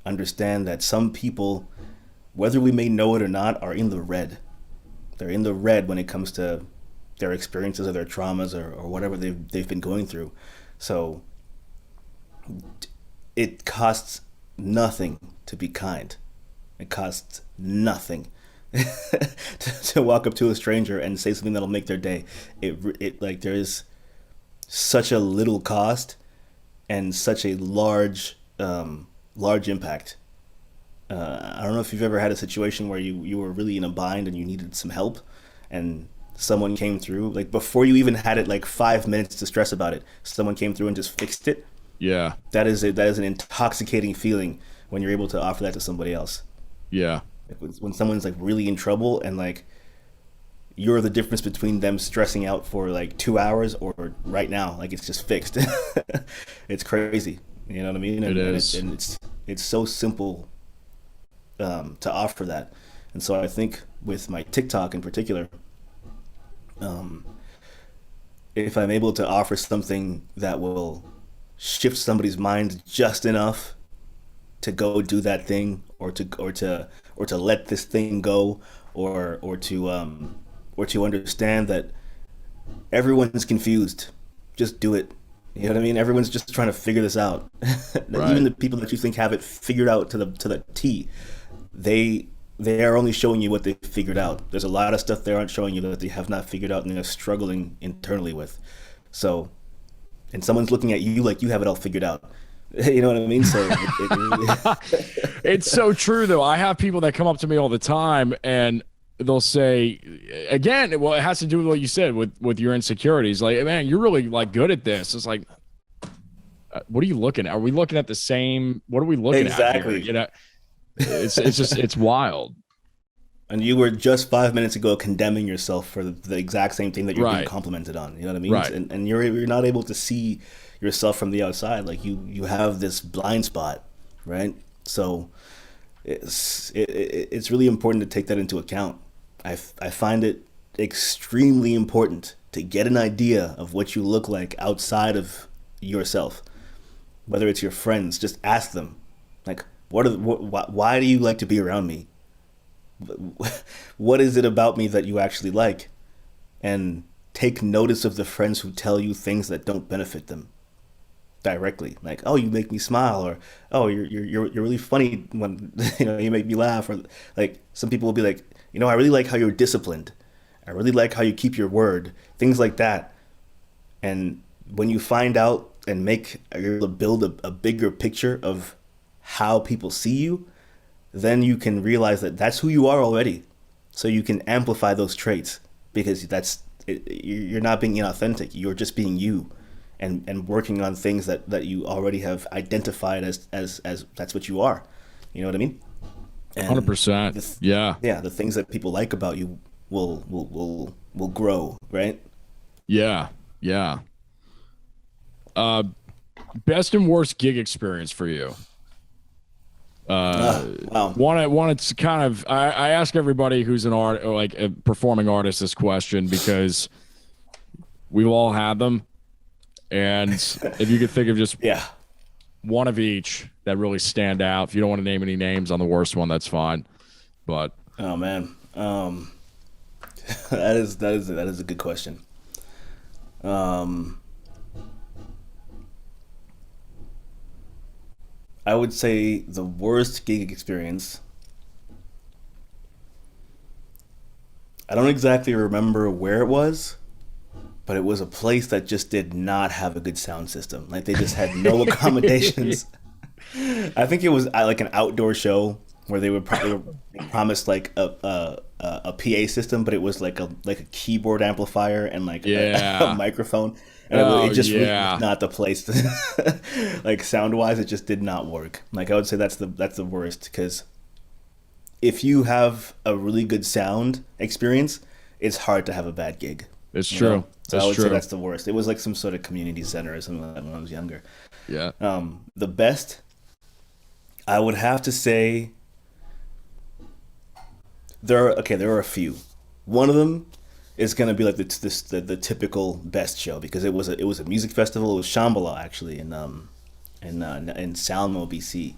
understand that some people, whether we may know it or not, are in the red. They're in the red when it comes to their experiences or their traumas or whatever they've been going through. So it costs nothing to be kind. It costs nothing to walk up to a stranger and say something that'll make their day. It like, there is such a little cost and such a large impact. I don't know if you've ever had a situation where you were really in a bind and you needed some help, and someone came through, like before you even had it like 5 minutes to stress about it, someone came through and just fixed it. Yeah. That is an intoxicating feeling when you're able to offer that to somebody else. Yeah. Like when someone's like really in trouble, and like you're the difference between them stressing out for like 2 hours or right now, like it's just fixed. It's crazy. You know what I mean? It is. And it's so simple to offer that. And so I think with my TikTok in particular, if I'm able to offer something that will shift somebody's mind just enough to go do that thing, or to let this thing go, or to understand that everyone's confused, just do it. You know what I mean? Everyone's just trying to figure this out. Right. Even the people that you think have it figured out to the T, they are only showing you what they've figured out. There's a lot of stuff they aren't showing you that they have not figured out, and they're struggling internally with. So, and someone's looking at you like you have it all figured out. You know what I mean? So it's so true, though. I have people that come up to me all the time, and they'll say, again, well, it has to do with what you said with your insecurities. Like, man, you're really like good at this. It's like, what are you looking at? Are we looking at the same? What are we looking at here? You know, it's just, it's wild. And you were just 5 minutes ago condemning yourself for the exact same thing that you're being complimented on. You know what I mean? Right. And you're not able to see yourself from the outside. Like you have this blind spot, right? So it's really important to take that into account. I find it extremely important to get an idea of what you look like outside of yourself. Whether it's your friends, just ask them, like, why do you like to be around me? What is it about me that you actually like? And take notice of the friends who tell you things that don't benefit them directly, like, oh, you make me smile, or oh, you're really funny when you make me laugh, or like some people will be like, I really like how you're disciplined, I really like how you keep your word, things like that. And when you find out and you're able to build a bigger picture of how people see you, then you can realize that that's who you are already. So you can amplify those traits, because you're not being inauthentic. You're just being you, and working on things that you already have identified as that's what you are. You know what I mean? 100%. Yeah. Yeah. The things that people like about you will grow, right? Yeah. Yeah. Best and worst gig experience for you. Wow. Wanted to kind of, I ask everybody who's an art or like a performing artist this question, because we've all had them, and if you could think of just one of each that really stand out. If you don't want to name any names on the worst one, that's fine. But oh man, that is a good question. I would say the worst gig experience. I don't exactly remember where it was, but it was a place that just did not have a good sound system. Like, they just had no accommodations. I think it was like an outdoor show where they promised like a PA system, but it was like a keyboard amplifier and like a microphone. And it just really was not the place to, like, sound wise, it just did not work. Like, I would say that's the worst, because if you have a really good sound experience, it's hard to have a bad gig. It's true. So I would say that's the worst. It was like some sort of community center or something like that when I was younger. Yeah. The best, I would have to say, there are a few. One of them is going to be like the typical best show, because it was a music festival. It was Shambhala, actually, in Salmo, BC.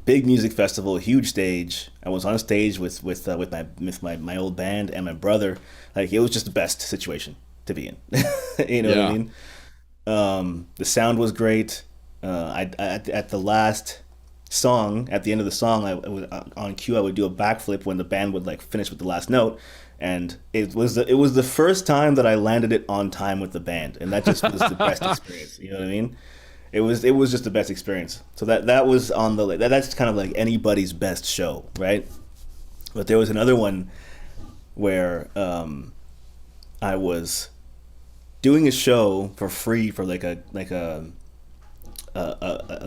Big music festival, huge stage. I was on stage with my old band and my brother. Like, it was just the best situation to be in. You know what I mean? The sound was great. At the last song, at the end of the song, I was on cue. I would do a backflip when the band would like finish with the last note, and it was the first time that I landed it on time with the band, and that just was the best experience. You know what I mean? It was just the best experience. So that was on the that's kind of like anybody's best show, right? But there was another one where I was doing a show for free for like a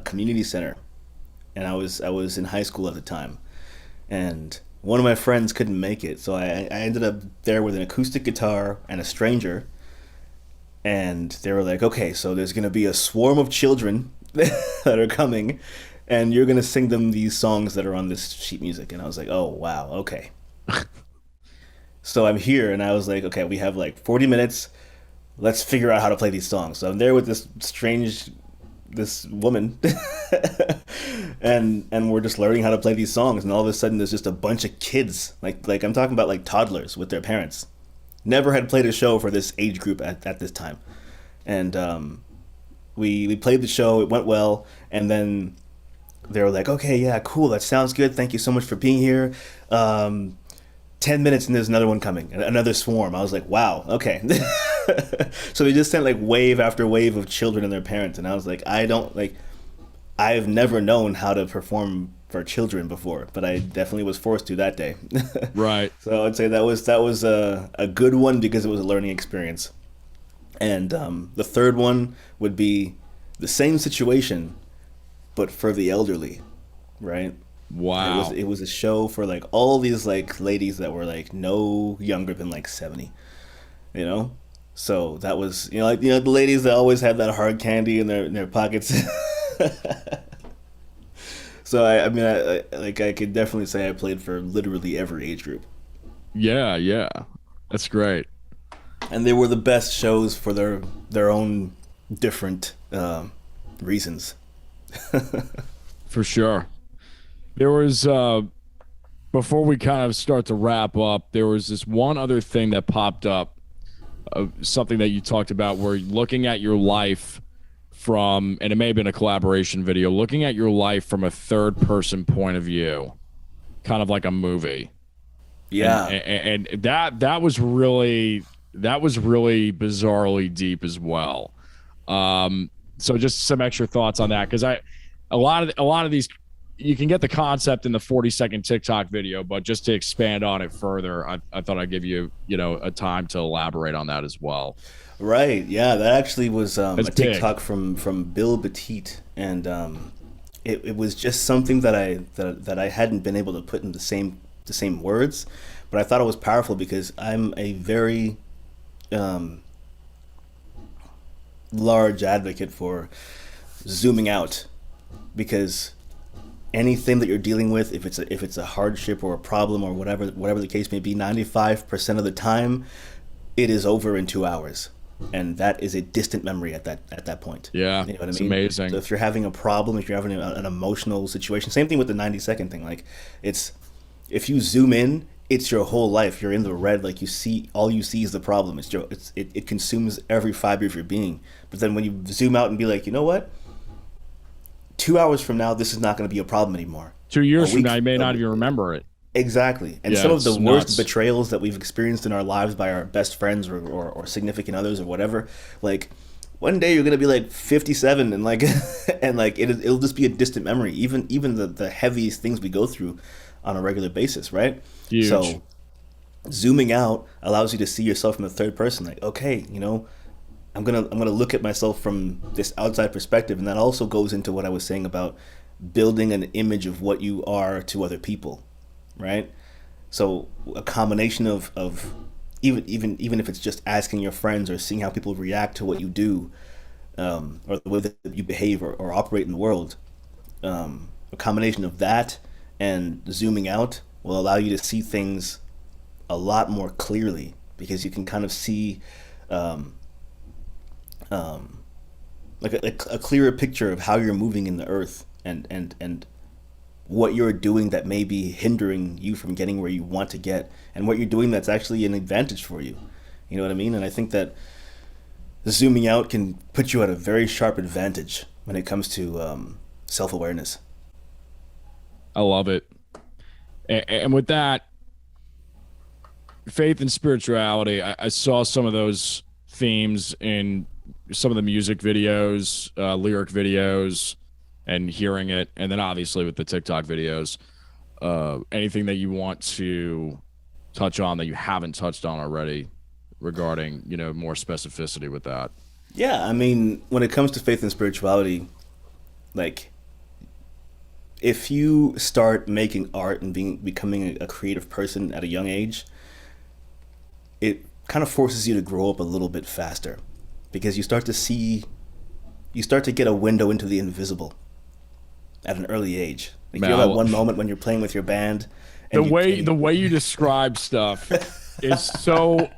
community center, and I was in high school at the time, and one of my friends couldn't make it, so I ended up there with an acoustic guitar and a stranger, and they were like, okay, so there's gonna be a swarm of children that are coming, and you're gonna sing them these songs that are on this sheet music. And I was like, oh wow, okay. So I'm here, and I was like, okay, we have like 40 minutes. Let's figure out how to play these songs. So I'm there with this woman, and we're just learning how to play these songs. And all of a sudden, there's just a bunch of kids, like I'm talking about like toddlers with their parents. Never had played a show for this age group at this time, and we played the show. It went well, and then they were like, okay, yeah, cool, that sounds good. Thank you so much for being here. 10 minutes and there's another one coming, another swarm. I was like, wow, okay. So they just sent like wave after wave of children and their parents, and I was like, I've never known how to perform for children before, but I definitely was forced to that day. Right. So I'd say that was a good one because it was a learning experience. And the third one would be the same situation, but for the elderly, right? Wow. It was a show for like all these like ladies that were like no younger than like 70, you know? So that was, the ladies that always have that hard candy in their pockets. So I mean, I could definitely say I played for literally every age group, Yeah, that's great. and they were the best shows for their own different reasons. For sure. There was before we kind of start to wrap up, there was this one other thing that popped up, something that you talked about, where looking at your life from, and it may have been a collaboration video, looking at your life from a third person point of view, kind of like a movie. Yeah, And that was really bizarrely deep as well. So just some extra thoughts on that, because a lot of these, you can get the concept in the 40-second TikTok video, but just to expand on it further, I thought I'd give you a time to elaborate on that as well. right. Yeah, that actually was a That's big. TikTok from Bill Petit, and it was just something that I hadn't been able to put in the same words, but I thought it was powerful because I'm a very large advocate for zooming out, because anything that you're dealing with, if it's a hardship or a problem or whatever the case may be, 95% of the time it is over in 2 hours, and that is a distant memory at that point. Yeah, you know what I mean? it's amazing. So if you're having a problem, if you're having an emotional situation, same thing with the 90-second thing. Like, it's, if you zoom in, it's your whole life. You're in the red. Like, all you see is the problem. It consumes every fiber of your being. But then when you zoom out and be like, you know what? 2 hours from now, this is not going to be a problem anymore. 2 years from now, you may not even remember it. Exactly. And Yeah, some of the it's worst nuts. betrayals that we've experienced in our lives by our best friends or significant others or whatever, like, one day you're going to be like 57 and like and like it'll just be a distant memory, even the heaviest things we go through on a regular basis, right? Huge. So zooming out allows you to see yourself from the third person, like, okay, I'm gonna look at myself from this outside perspective, and that also goes into what I was saying about building an image of what you are to other people, right? So a combination of even if it's just asking your friends or seeing how people react to what you do, or the way that you behave or operate in the world, a combination of that and zooming out will allow you to see things a lot more clearly, because you can kind of see like a clearer picture of how you're moving in the earth, and what you're doing that may be hindering you from getting where you want to get, and what you're doing that's actually an advantage for you. You know what I mean? And I think that zooming out can put you at a very sharp advantage when it comes to self-awareness. I love it. And with that, faith and spirituality, I saw some of those themes in some of the music videos, lyric videos, and hearing it. And then obviously with the TikTok videos, anything that you want to touch on that you haven't touched on already regarding, more specificity with that. Yeah, I mean, when it comes to faith and spirituality, like, if you start making art and becoming a creative person at a young age, it kind of forces you to grow up a little bit faster, because you start to get a window into the invisible at an early age. Like, Man, you know that one moment when you're playing with your band, and the way you describe stuff is so.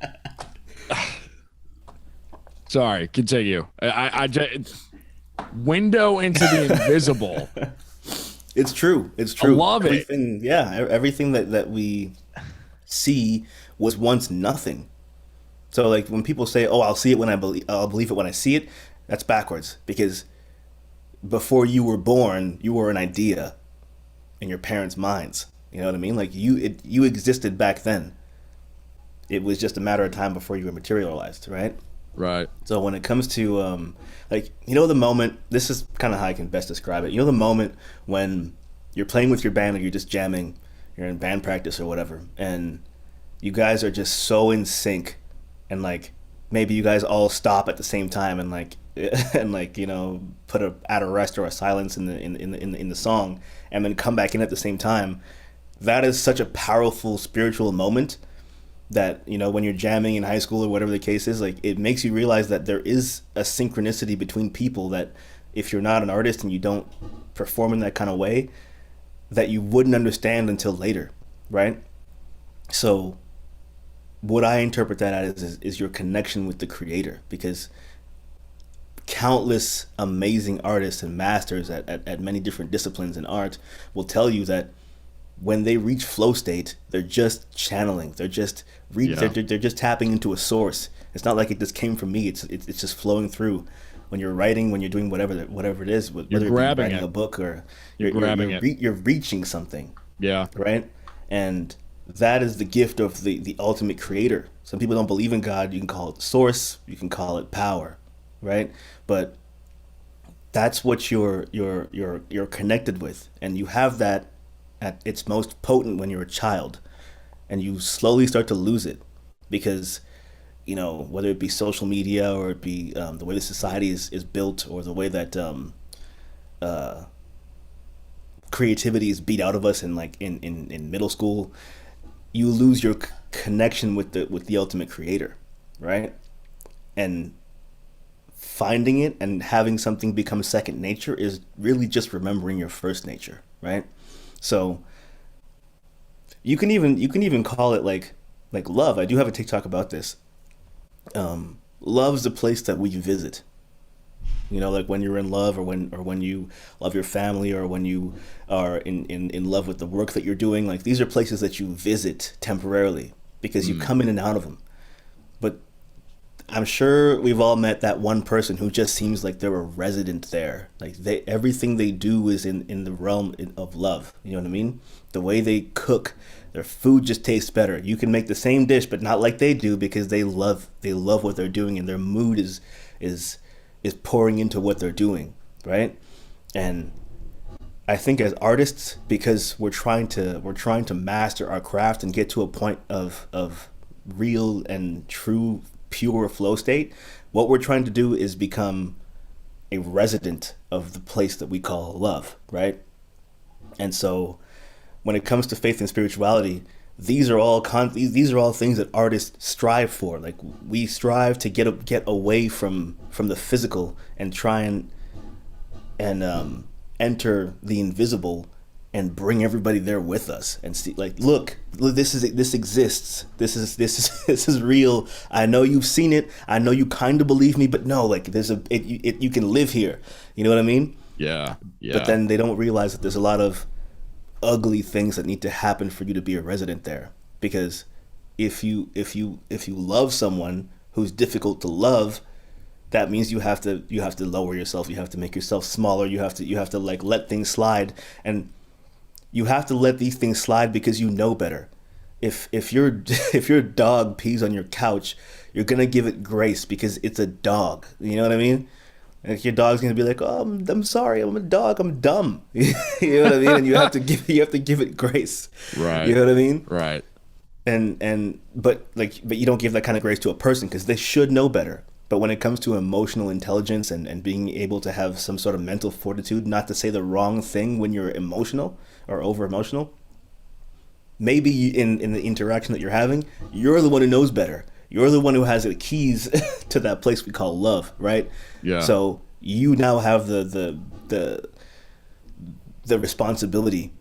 Sorry, continue. I just window into the invisible. It's true. I love it. Yeah, everything that we see was once nothing. So, like, when people say, "Oh, I'll see it when I'll believe it when I see it," that's backwards, because before you were born, you were an idea in your parents' minds. You know what I mean? Like, you existed back then. It was just a matter of time before you were materialized, right? Right. So when it comes to the moment, this is kind of how I can best describe it. You know, the moment when you're playing with your band, or you're just jamming, you're in band practice or whatever, and you guys are just so in sync, and like maybe you guys all stop at the same time and add a rest or a silence in the song, and then come back in at the same time. That is such a powerful spiritual moment that, when you're jamming in high school or whatever the case is, like, it makes you realize that there is a synchronicity between people, that if you're not an artist and you don't perform in that kind of way, that you wouldn't understand until later, right? So what I interpret that as is your connection with the creator, because countless amazing artists and masters at many different disciplines in art will tell you that when they reach flow state, they're just channeling. They're just they're just tapping into a source. It's not like it just came from me. It's just flowing through. When you're writing, when you're doing whatever it is, whether You're grabbing writing it. a book or You're grabbing it. You're reaching something. Yeah. Right? And that is the gift of the ultimate creator. Some people don't believe in God. You can call it source. You can call it power, right? But that's what you're connected with, and you have that at its most potent when you're a child, and you slowly start to lose it because, you know, whether it be social media or it be the way the society is built, or the way that creativity is beat out of us in middle school, you lose your connection with the ultimate creator, right? And finding it and having something become second nature is really just remembering your first nature, right? So you can even call it like love. I do have a TikTok about this. Love's the place that we visit. You know, like when you're in love, or when you love your family, or when you are in love with the work that you're doing. Like, these are places that you visit temporarily because you come in and out of them. But I'm sure we've all met that one person who just seems like they're a resident there. Like, everything they do is in the realm of love. You know what I mean? The way they cook, their food just tastes better. You can make the same dish, but not like they do, because they love what they're doing, and their mood is pouring into what they're doing, right? And I think as artists, because we're trying to master our craft and get to a point of real and true pure flow state, what we're trying to do is become a resident of the place that we call love, right? And so when it comes to faith and spirituality, these are all things that artists strive for. Like, we strive to get away from the physical and try and enter the invisible and bring everybody there with us and see, like, look, this exists. This is real. I know you've seen it. I know you kind of believe me, but no, like, you can live here. You know what I mean? Yeah. But then they don't realize that there's a lot of ugly things that need to happen for you to be a resident there. Because if you love someone who's difficult to love, that means you have to lower yourself. You have to make yourself smaller. You have to like let things slide, and you have to let these things slide because you know better. If your dog pees on your couch, you're gonna give it grace because it's a dog. You know what I mean? Like, your dog's gonna be like, "Oh, I'm sorry, I'm a dog, I'm dumb." You know what I mean? And you have to give it grace. Right. You know what I mean? Right. But you don't give that kind of grace to a person because they should know better. But when it comes to emotional intelligence and being able to have some sort of mental fortitude, not to say the wrong thing when you're emotional or over emotional, maybe in the interaction that you're having, you're the one who knows better. You're the one who has the keys to that place we call love, right? Yeah. So you now have the responsibility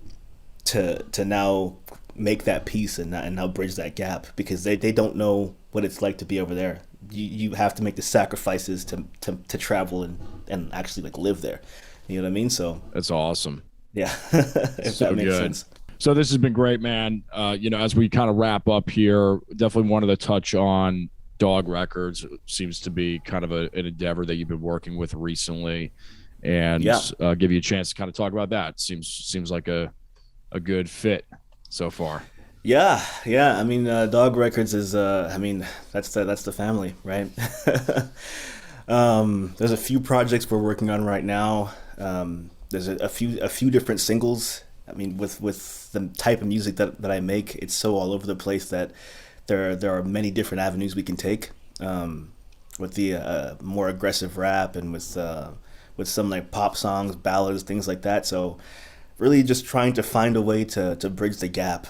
to now make that peace and now bridge that gap, because they don't know what it's like to be over there. You have to make the sacrifices to travel and actually like live there. You know what I mean? So That's awesome. yeah, if So that makes good. sense. So this has been great, man. As we kind of wrap up here, definitely wanted to touch on Dog Records. It seems to be kind of an endeavor that you've been working with recently, and give you a chance to kind of talk about that. Seems like a good fit so far. Yeah. I mean, Dog Records is that's the family, right? There's a few projects we're working on right now. There's a few different singles. I mean, with the type of music that I make, it's so all over the place that there are many different avenues we can take. With the more aggressive rap, and with some like pop songs, ballads, things like that. So really just trying to find a way to bridge the gap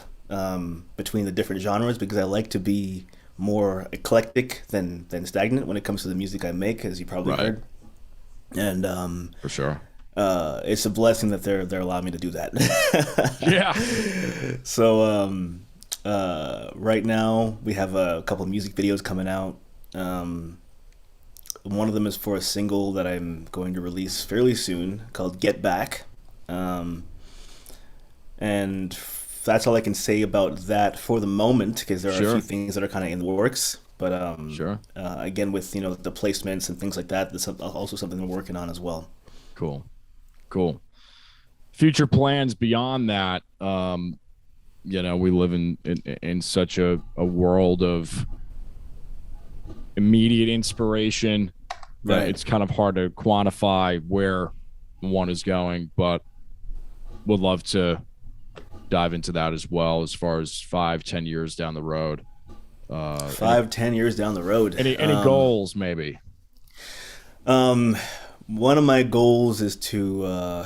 between the different genres, because I like to be more eclectic than stagnant when it comes to the music I make, as you probably heard. And For sure. it's a blessing that they're allowing me to do that. Yeah. So right now we have a couple of music videos coming out. One of them is for a single that I'm going to release fairly soon called "Get Back," and that's all I can say about that for the moment because there are a Sure. few things that are kind of in the works. But Sure. again, with the placements and things like that, that's also something we're working on as well. Cool. Cool. Future plans beyond that. We live in such a world of immediate inspiration that Right. it's kind of hard to quantify where one is going, but would love to dive into that as well as far as 5-10 years down the road. Five, 10 years down the road. Any goals maybe? One of my goals is to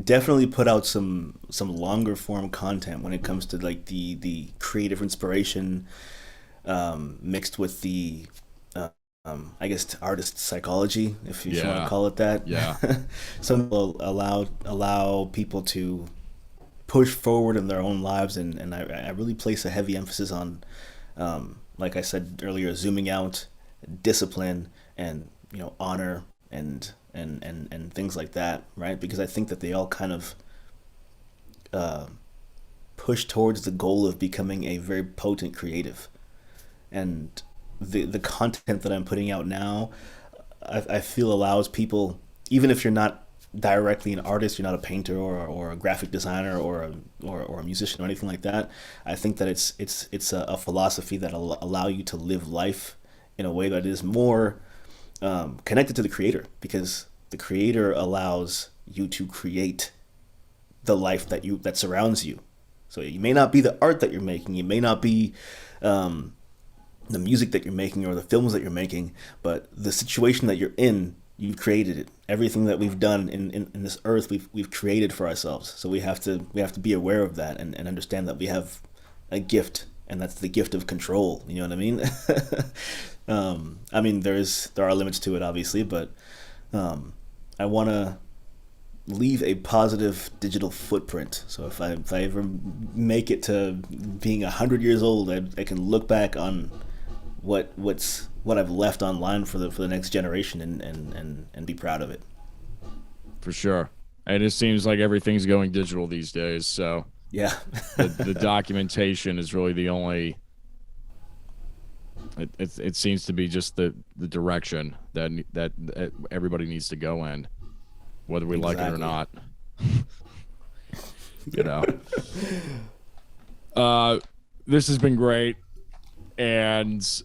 definitely put out some longer form content when it comes to like the creative inspiration mixed with the I guess artist psychology, if you want to call it that. Yeah. Some will allow people to push forward in their own lives, and I really place a heavy emphasis on, like I said earlier, zooming out, discipline, and honor and things like that, right? Because I think that they all kind of push towards the goal of becoming a very potent creative. And the content that I'm putting out now, I feel allows people, even if you're not directly an artist, you're not a painter or a graphic designer or a musician or anything like that. I think that it's a philosophy that'll allow you to live life in a way that is more connected to the creator, because the creator allows you to create the life that surrounds you. So you may not be the art that you're making, you may not be the music that you're making or the films that you're making, but the situation that you're in, you've created it. Everything that we've done in this earth, we've created for ourselves. So we have to be aware of that and understand that we have a gift, and that's the gift of control. You know what I mean? I mean, there are limits to it, obviously, but I want to leave a positive digital footprint. So if I ever make it to being 100 years old, I can look back on what I've left online for the next generation and be proud of it. For sure. And it seems like everything's going digital these days, so Yeah. the documentation is really the only. It seems to be just the direction that everybody needs to go in, whether we like it or not. This has been great, and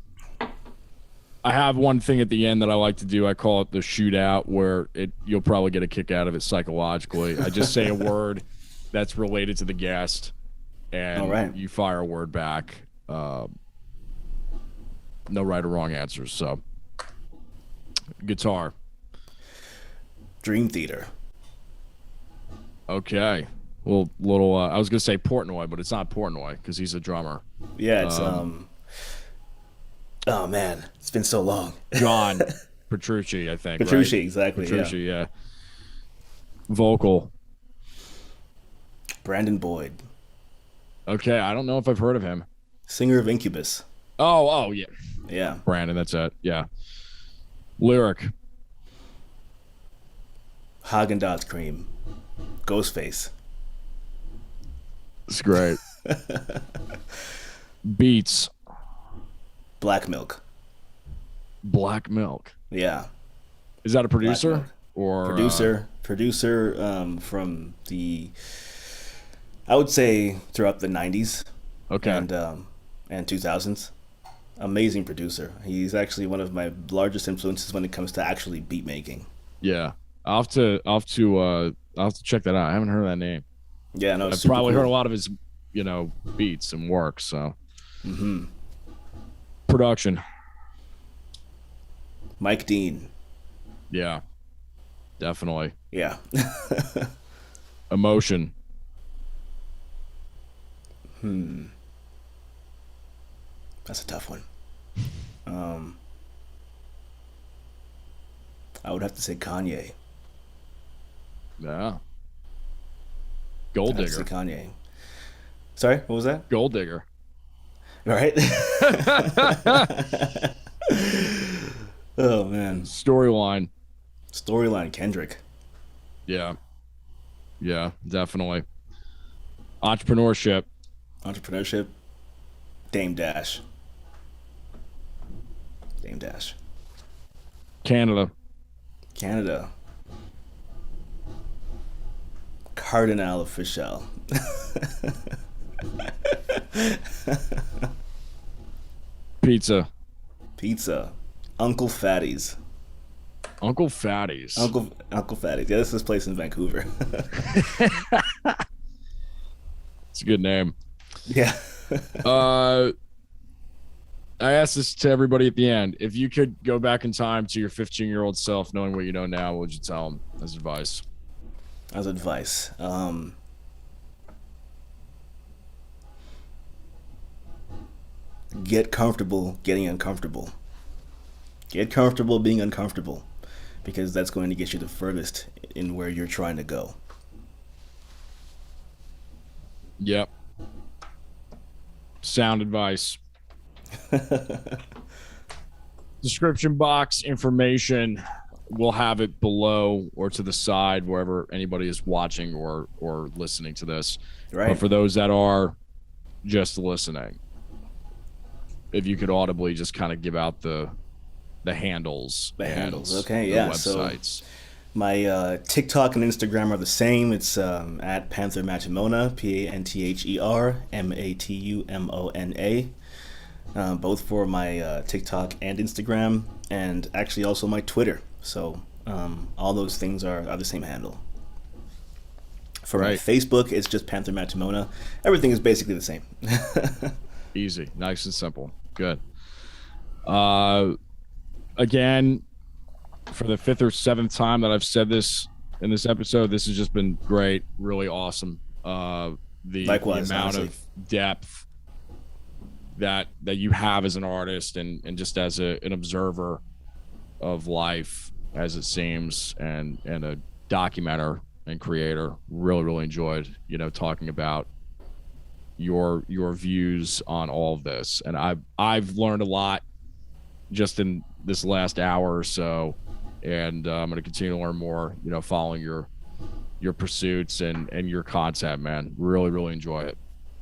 I have one thing at the end that I like to do. I call it the shootout, where you'll probably get a kick out of it psychologically. I just say a word that's related to the guest, and All right. you fire a word back. No right or wrong answers. So, guitar. Dream Theater. Okay. Well, little. I was gonna say Portnoy, but it's not Portnoy because he's a drummer. Yeah, it's oh man, it's been so long. John Petrucci, I think. Petrucci, right? exactly. Petrucci, Yeah. yeah. Vocal. Brandon Boyd, Okay, I don't know if I've heard of him. singer of Incubus. Oh, yeah. Yeah. Brandon, that's it. Yeah. Lyric. Haagen-Dazs cream. Ghostface. It's great. Beats. Black Milk. Black Milk. Yeah. Is that a producer Milk. or Producer from the, I would say throughout the 90s Okay. and 2000s. Amazing producer. He's actually one of my largest influences when it comes to actually beat making. Yeah. I'll have to check that out. I haven't heard that name. Yeah, no, I've probably heard a lot of his, beats and work. So, production. Mike Dean. Yeah, definitely. Yeah. Emotion. That's a tough one. I would have to say Kanye. Yeah. Gold digger. That's the Kanye. Sorry, what was that? Gold digger. All right. Oh man. Storyline. Kendrick. Yeah. Yeah, definitely. Entrepreneurship. Dame Dash. Canada. Cardinal Official. Pizza. Uncle Fatty's. Uncle Fatty's. Uncle Fatty's. Yeah, this is this place in Vancouver. It's a good name. Yeah. I asked this to everybody at the end. If you could go back in time to your 15-year-old self, knowing what you know now, what would you tell him as advice? Get comfortable getting uncomfortable. Get comfortable being uncomfortable, because that's going to get you the furthest in where you're trying to go. Yep. Sound advice. Description box information, we'll have it below or to the side wherever anybody is watching or listening to this. Right. But for those that are just listening, if you could audibly just kind of give out the handles. Okay, the yeah. websites. So my TikTok and Instagram are the same. It's at Panther Matumona, PANTHER MATUMONA. Both for my TikTok and Instagram, and actually also my Twitter. So all those things are the same handle. For my Facebook, it's just Panther Matumona. Everything is basically the same. Easy, nice and simple. Good. Again, for the 5th or 7th time that I've said this in this episode, this has just been great, really awesome. Likewise, the amount honestly. of depth that you have as an artist and just as an observer of life, as it seems, and a documenter and creator. Really enjoyed talking about your views on all of this, and I've learned a lot just in this last hour or so, and I'm going to continue to learn more, following your pursuits and your content, man. Really enjoy it.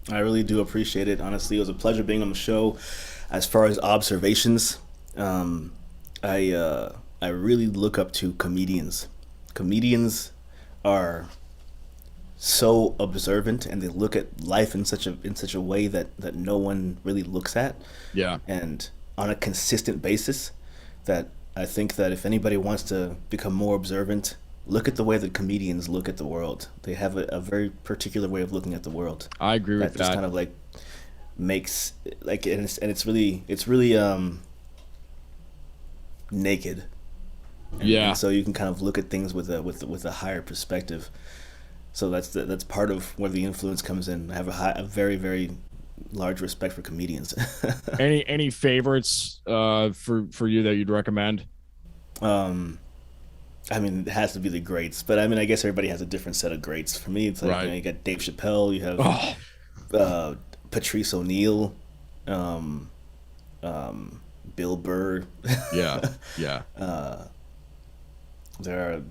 I really do appreciate it. Honestly, it was a pleasure being on the show. As far as observations, I really look up to comedians. Comedians are so observant, and they look at life in such a way that no one really looks at. Yeah. And on a consistent basis, that I think that if anybody wants to become more observant, look at the way that comedians look at the world. They have a very particular way of looking at the world. I agree with that. Just kind of like makes like, and it's really naked. And so you can kind of look at things with a higher perspective. So that's part of where the influence comes in. I have a very, very large respect for comedians. Any favorites for you that you'd recommend? I mean, it has to be the greats, but I mean, I guess everybody has a different set of greats. For me, it's like you got Dave Chappelle, you have Patrice O'Neal, Bill Burr. Yeah. There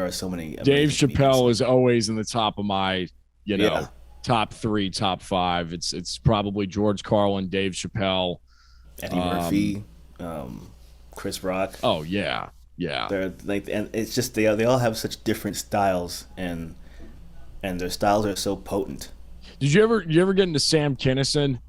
are so many. Dave Chappelle is always in the top of my, top 3, top 5. It's probably George Carlin, Dave Chappelle, Eddie Murphy, Chris Rock. Oh yeah. They're like, and it's just they all have such different styles, and their styles are so potent. Did you ever get into Sam Kinison?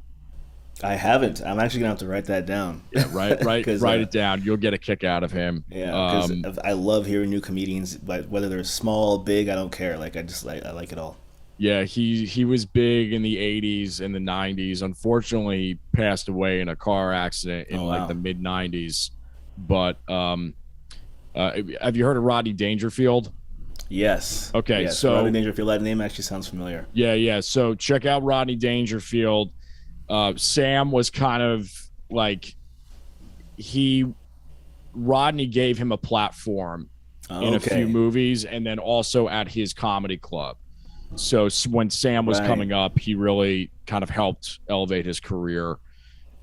I haven't. I'm actually gonna have to write that down. Yeah, write it down. You'll get a kick out of him. Yeah, because I love hearing new comedians, but whether they're small, big, I don't care. Like I like it all. Yeah, he was big in the 80s and the 90s. Unfortunately, he passed away in a car accident in the mid 90s. But have you heard of Rodney Dangerfield? Yes. Okay, yes. so Rodney Dangerfield, that name actually sounds familiar. Yeah. So check out Rodney Dangerfield. Sam was kind of like Rodney gave him a platform in a few movies, and then also at his comedy club. So when Sam was coming up, he really kind of helped elevate his career.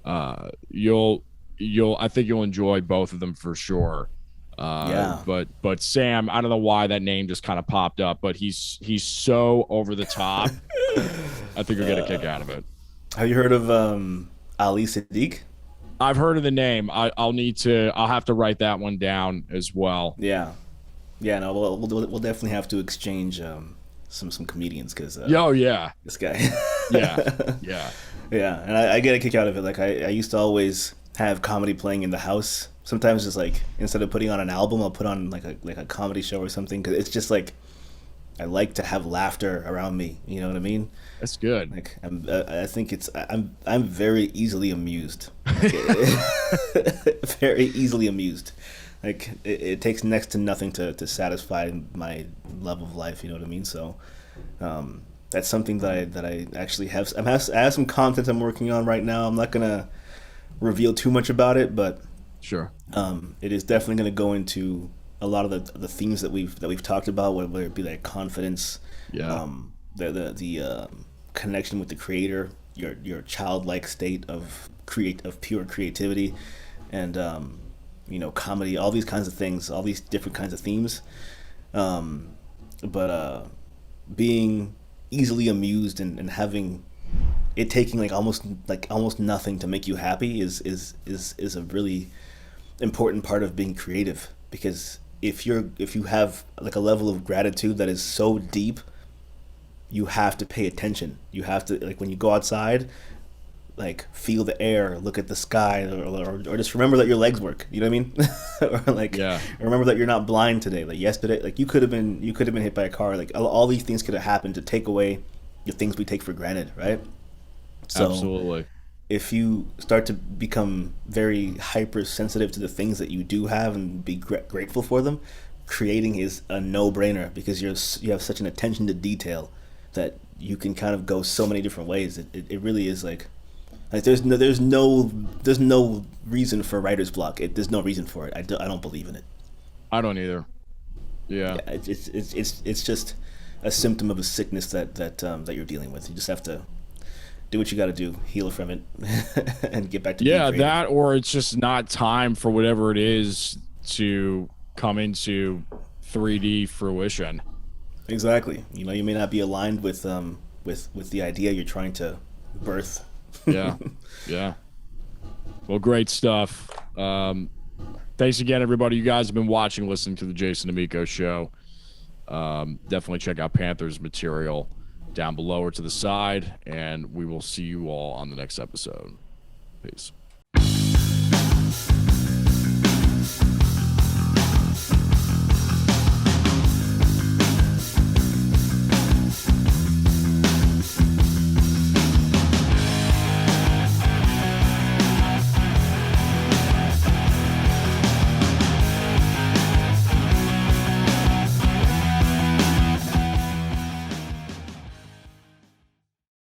I think you'll enjoy both of them for sure. But Sam, I don't know why that name just kind of popped up, but he's so over the top. I think you'll get a kick out of it. Have you heard of Ali Siddiq? I've heard of the name. I'll have to write that one down as well. Yeah. No, we'll definitely have to exchange some comedians because yeah, this guy. yeah. And I get a kick out of it. Like I used to always have comedy playing in the house. Sometimes just like instead of putting on an album, I'll put on like a comedy show or something because it's just like I like to have laughter around me. You know what I mean? That's good. Like I think I'm very easily amused. Very easily amused. Like it takes next to nothing to satisfy my love of life. You know what I mean? So that's something that I actually have. I have some content I'm working on right now. I'm not gonna reveal too much about it, but sure. It is definitely gonna go into a lot of the themes that we've talked about, whether it be like confidence, the connection with the creator, your childlike state of pure creativity, and comedy, all these kinds of things, all these different kinds of themes. But being easily amused and having it taking almost nothing to make you happy is a really important part of being creative, because if you have like a level of gratitude that is so deep, you have to pay attention. You have to, like, when you go outside, like, feel the air, look at the sky, or just remember that your legs work. You know what I mean? Remember that you're not blind today. Like yesterday, like you could have been hit by a car. Like all these things could have happened to take away the things we take for granted, right? So absolutely. If you start to become very hypersensitive to the things that you do have and be grateful for them, creating is a no-brainer, because you have such an attention to detail that you can kind of go so many different ways. It really is like there's no reason for writer's block. There's no reason for it. I don't believe in it. I don't either. Yeah. It's just a symptom of a sickness that you're dealing with. You just have to do what you got to do, heal from it, and get back to being creative. That, or it's just not time for whatever it is to come into 3D fruition. Exactly. You may not be aligned with the idea you're trying to birth. Yeah. Well, great stuff. Thanks again, everybody. You guys have been watching, listening to the Jason Damico Show. Definitely check out Panther's material down below or to the side, and we will see you all on the next episode. Peace.